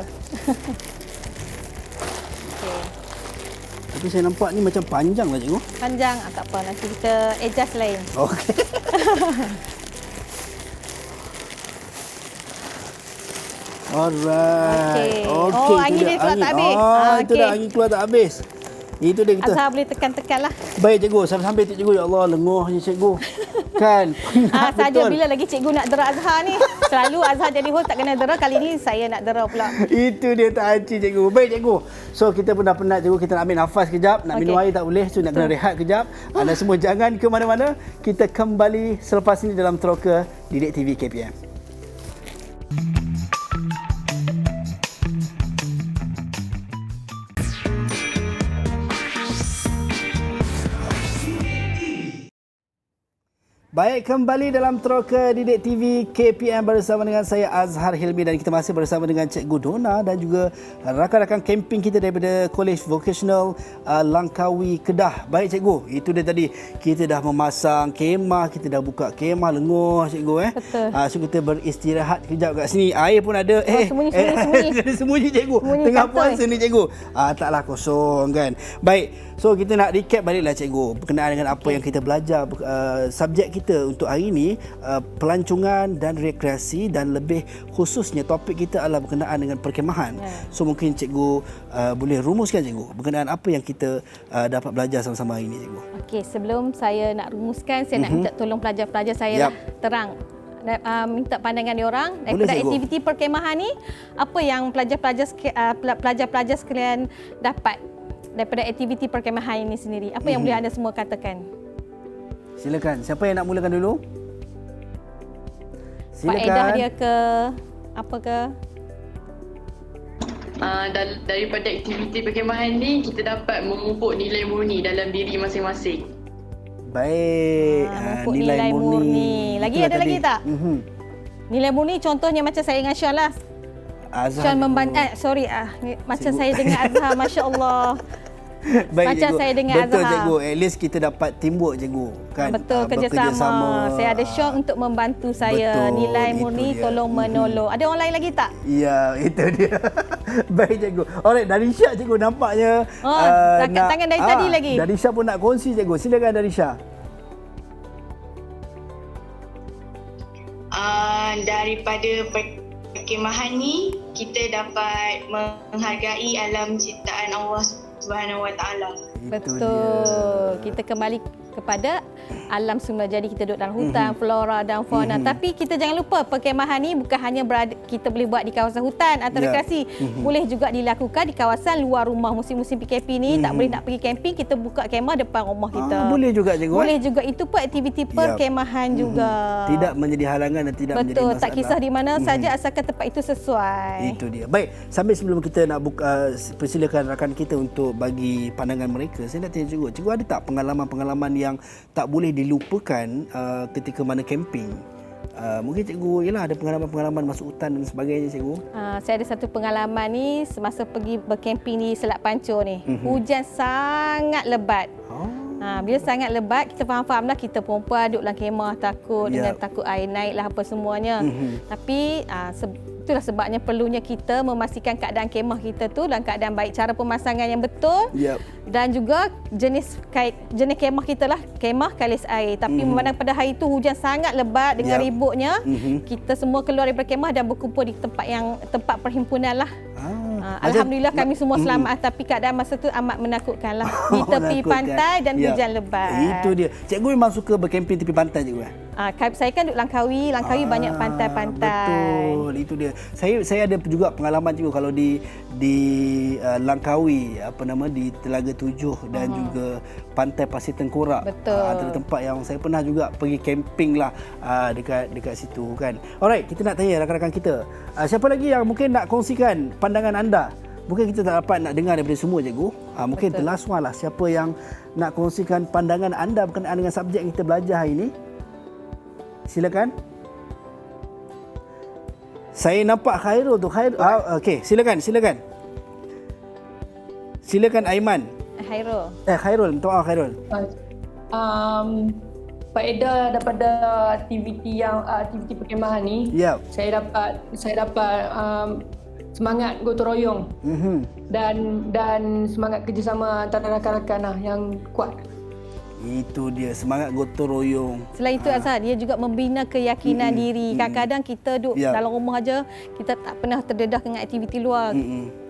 Speaker 1: Tapi saya nampak ni macam panjang lah cikgu.
Speaker 2: Panjang, tak apa. Nanti kita adjust lain.
Speaker 1: Okey. Alright.
Speaker 2: Okey. Angin dia keluar tak habis.
Speaker 1: Itu dah angin keluar tak habis. Itu dia kita.
Speaker 2: Azhar boleh tekan-tekan lah.
Speaker 1: Baik cikgu, sambil-sambil cikgu, ya Allah lenguhnya cikgu. Kan?
Speaker 2: Saja bila lagi cikgu nak dera Azhar ni. Selalu Azhar jadi host tak kena dera, kali ni saya nak dera pula.
Speaker 1: Itu dia tak aci cikgu. Baik cikgu. So kita pun dah penat cikgu, kita nak ambil nafas kejap, nak minum air tak boleh, so nak kena rehat kejap. Anda semua jangan ke mana-mana. Kita kembali selepas ini dalam Teroka Didik TV KPM. Baik, kembali dalam Teroka Didik TV KPM bersama dengan saya Azhar Hilmi dan kita masih bersama dengan Cikgu Dona dan juga rakan-rakan camping kita daripada College Vocational Langkawi Kedah. Baik Cikgu, itu dia tadi kita dah memasang kemah, kita dah buka kemah lenguh Cikgu
Speaker 2: Betul.
Speaker 1: So kita beristirahat kejap kat sini. Air pun ada. Sembunyi Cikgu. Tengah puasa ni Cikgu. Taklah kosong kan. Baik, so kita nak recap baliklah Cikgu berkenaan dengan apa yang kita belajar subjek kita untuk hari ini, pelancongan dan rekreasi, dan lebih khususnya topik kita adalah berkenaan dengan perkemahan. So mungkin Cikgu boleh rumuskan Cikgu berkenaan apa yang kita dapat belajar sama-sama hari ini Cikgu.
Speaker 2: Okey, sebelum saya nak rumuskan, saya nak minta tolong pelajar-pelajar saya terang. Minta pandangan diorang daripada aktiviti perkemahan ni, apa yang pelajar-pelajar sekalian dapat daripada aktiviti perkemahan ini sendiri. Apa yang boleh anda semua katakan?
Speaker 1: Silakan. Siapa yang nak mulakan dulu? Silakan.
Speaker 2: Faedah dia ke apa ke?
Speaker 10: Daripada aktiviti perkemahan ni, kita dapat memupuk nilai murni dalam diri masing-masing.
Speaker 1: Baik.
Speaker 2: Nilai murni. Lagi ada lagi tak? Nilai murni contohnya macam saya dengan Sean lah. Sean macam saya dengan Azhar, Masya Allah.
Speaker 1: Baik,
Speaker 2: macam
Speaker 1: Cikgu.
Speaker 2: saya dengan
Speaker 1: Betul
Speaker 2: Azhar.
Speaker 1: Cikgu, at least kita dapat teamwork Cikgu kan.
Speaker 2: Betul, kerjasama. Saya ada Sean untuk membantu saya.
Speaker 1: Betul,
Speaker 2: nilai murni tolong menolong. Ada orang lain lagi tak?
Speaker 1: Ya, itu dia. Baik Cikgu. Alright, Darisha Cikgu nampaknya
Speaker 2: angkat tangan dari tadi lagi.
Speaker 1: Darisha pun nak kongsi Cikgu. Silakan Darisha.
Speaker 3: Daripada perkemahan ni, kita dapat menghargai alam ciptaan Allah Subhanahu Wa Taala.
Speaker 2: Betul. Kita kembali kepada alam semula. Jadi kita duduk dalam hutan, flora dan fauna. Tapi kita jangan lupa perkemahan ni bukan hanya kita boleh buat di kawasan hutan atau rekreasi. Boleh juga dilakukan di kawasan luar rumah. Musim-musim PKP ni tak boleh nak pergi camping, kita buka kemah depan rumah kita.
Speaker 1: Boleh juga Cikgu.
Speaker 2: Boleh juga. Itu pun aktiviti perkemahan juga.
Speaker 1: Tidak menjadi halangan dan tidak menjadi masalah.
Speaker 2: Betul. Tak kisah di mana saja asalkan tempat itu sesuai.
Speaker 1: Itu dia. Baik, sambil sebelum kita nak persilakan rakan kita untuk bagi pandangan mereka, saya nak tanya Cikgu. Cikgu ada tak pengalaman-pengalaman yang tak boleh dilupakan ketika mana camping? Mungkin Cikgu ada pengalaman-pengalaman masuk hutan dan sebagainya Cikgu.
Speaker 2: Saya ada satu pengalaman ni semasa pergi bercamping di Selat Pancur ni. Hujan sangat lebat. Bila sangat lebat, kita faham-fahamlah kita perempuan duduk dalam kemah takut dengan takut air naik lah apa semuanya. Tapi itulah sebabnya perlunya kita memastikan keadaan kemah kita tu dalam keadaan baik, cara pemasangan yang betul dan juga jenis kemah kita lah, kemah kalis air. Tapi memandang pada hari itu hujan sangat lebat dengan ributnya, kita semua keluar daripada kemah dan berkumpul di tempat perhimpunan lah. Alhamdulillah kami semua selamat, tapi keadaan masa tu amat menakutkan lah. Di tepi pantai dan hujan lebat.
Speaker 1: Itu dia. Cikgu memang suka berkemping tepi pantai Cikgu.
Speaker 2: Saya kan duduk Langkawi banyak pantai-pantai.
Speaker 1: Betul, itu dia. Saya ada juga pengalaman Cikgu kalau di Langkawi, di Telaga 7 dan juga Pantai Pasir Tengkorak.
Speaker 2: Betul.
Speaker 1: Antara tempat yang saya pernah juga pergi camping lah dekat situ kan. Alright, kita nak tanya rakan-rakan kita. Siapa lagi yang mungkin nak kongsikan pandangan anda? Mungkin kita tak dapat nak dengar daripada semua Cikgu. Mungkin the last one lah. Siapa yang nak kongsikan pandangan anda berkenaan dengan subjek yang kita belajar hari ini? Silakan. Saya nampak Khairul tu. Okey, silakan. Silakan Aiman. Khairul, minta maaf Khairul.
Speaker 4: Faedah daripada aktiviti perkemahan ni, saya dapat semangat gotong royong dan semangat kerjasama antara rakan-rakan lah yang kuat.
Speaker 1: Itu dia, semangat gotong royong.
Speaker 2: Selain itu Azhar, dia juga membina keyakinan diri. Kadang-kadang kita duduk dalam rumah aja, kita tak pernah terdedah dengan aktiviti luar.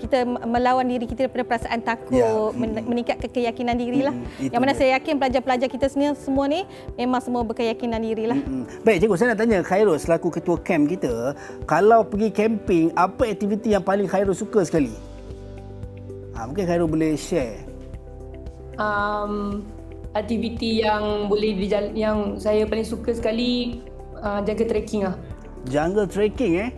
Speaker 2: Kita melawan diri kita daripada perasaan takut, meningkatkan keyakinan diri lah. Yang mana saya yakin pelajar-pelajar kita semua ni memang semua berkeyakinan diri lah.
Speaker 1: Baik Cikgu, saya nak tanya Khairul selaku ketua camp kita, kalau pergi camping, apa aktiviti yang paling Khairul suka sekali? Mungkin Khairul boleh share.
Speaker 4: Aktiviti yang yang saya paling suka sekali jungle trekking lah.
Speaker 1: Jungle trekking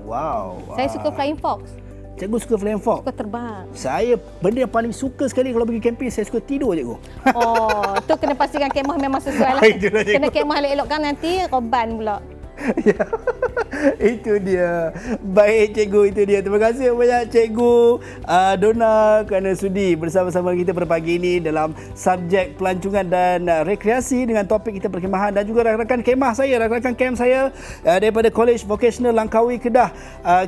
Speaker 1: Wow.
Speaker 2: Saya suka flying fox.
Speaker 1: Cikgu suka flying fox.
Speaker 2: Suka terbang.
Speaker 1: Saya benda yang paling suka sekali kalau pergi camping, saya suka tidur, cikgu.
Speaker 2: Oh, tu kena pastikan kemah memang sesuai lah.
Speaker 1: Itulah, cikgu.
Speaker 2: Kena kemah elok-elok kan nanti korban pula.
Speaker 1: Ya, itu dia. Baik cikgu, itu dia. Terima kasih banyak cikgu Donna kerana sudi bersama-sama kita pada pagi ini dalam subjek pelancongan dan rekreasi dengan topik kita perkhemahan, dan juga rakan-rakan kemah saya, rakan-rakan camp saya daripada College Vocational Langkawi Kedah.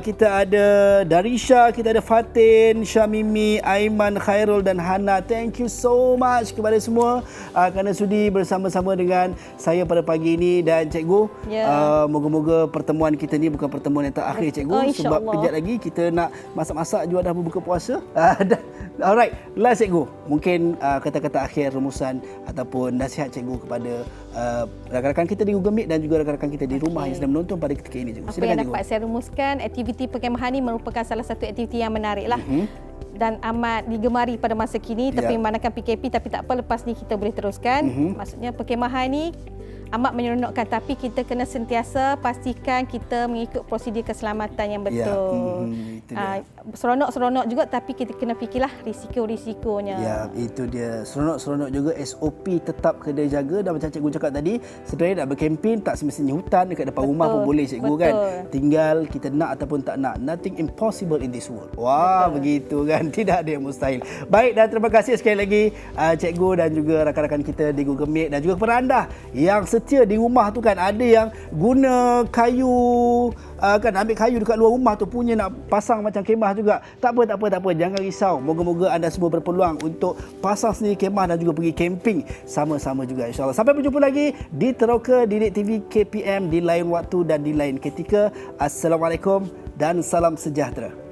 Speaker 1: Kita ada Darisha, kita ada Fatin, Syamimi, Aiman, Khairul dan Hana. Thank you so much kepada semua kerana sudi bersama-sama dengan saya pada pagi ini. Dan cikgu, moga-moga pertemuan kita ni bukan pertemuan yang terakhir, cikgu, sebab kejap lagi kita nak masak-masak juga dah berbuka puasa. Alright, last cikgu, mungkin kata-kata akhir, rumusan ataupun nasihat cikgu kepada rakan-rakan kita di Google Meet dan juga rakan-rakan kita di rumah yang sedang menonton pada ketika ini, cikgu.
Speaker 2: Apa yang dapat saya rumuskan, aktiviti perkemahan ini merupakan salah satu aktiviti yang menarik lah. Dan amat digemari pada masa kini, tapi memandangkan PKP, tapi tak apa, lepas ni kita boleh teruskan. Maksudnya perkemahan ni amat menyeronokkan, tapi kita kena sentiasa pastikan kita mengikut prosedur keselamatan yang betul. Seronok-seronok juga, tapi kita kena fikirlah risiko-risikonya. Ya,
Speaker 1: itu dia. Seronok-seronok juga, SOP tetap kena jaga. Dan macam cikgu cakap tadi, sebenarnya nak berkempen tak semestinya hutan, dekat depan rumah pun boleh, cikgu, kan. Tinggal kita nak ataupun tak nak. Nothing impossible in this world. Wah, begitu kan. Tidak ada yang mustahil. Baik, dan terima kasih sekali lagi cikgu dan juga rakan-rakan kita di Google Meet, dan juga kepada anda yang setia di rumah tu kan, ada yang guna kayu, kan ambil kayu dekat luar rumah tu punya nak pasang macam kemah juga. Tak apa, jangan risau. Moga-moga anda semua berpeluang untuk pasang sendiri kemah dan juga pergi camping sama-sama juga, insyaAllah. Sampai berjumpa lagi di Teroka Didik TV KPM di lain waktu dan di lain ketika. Assalamualaikum dan salam sejahtera.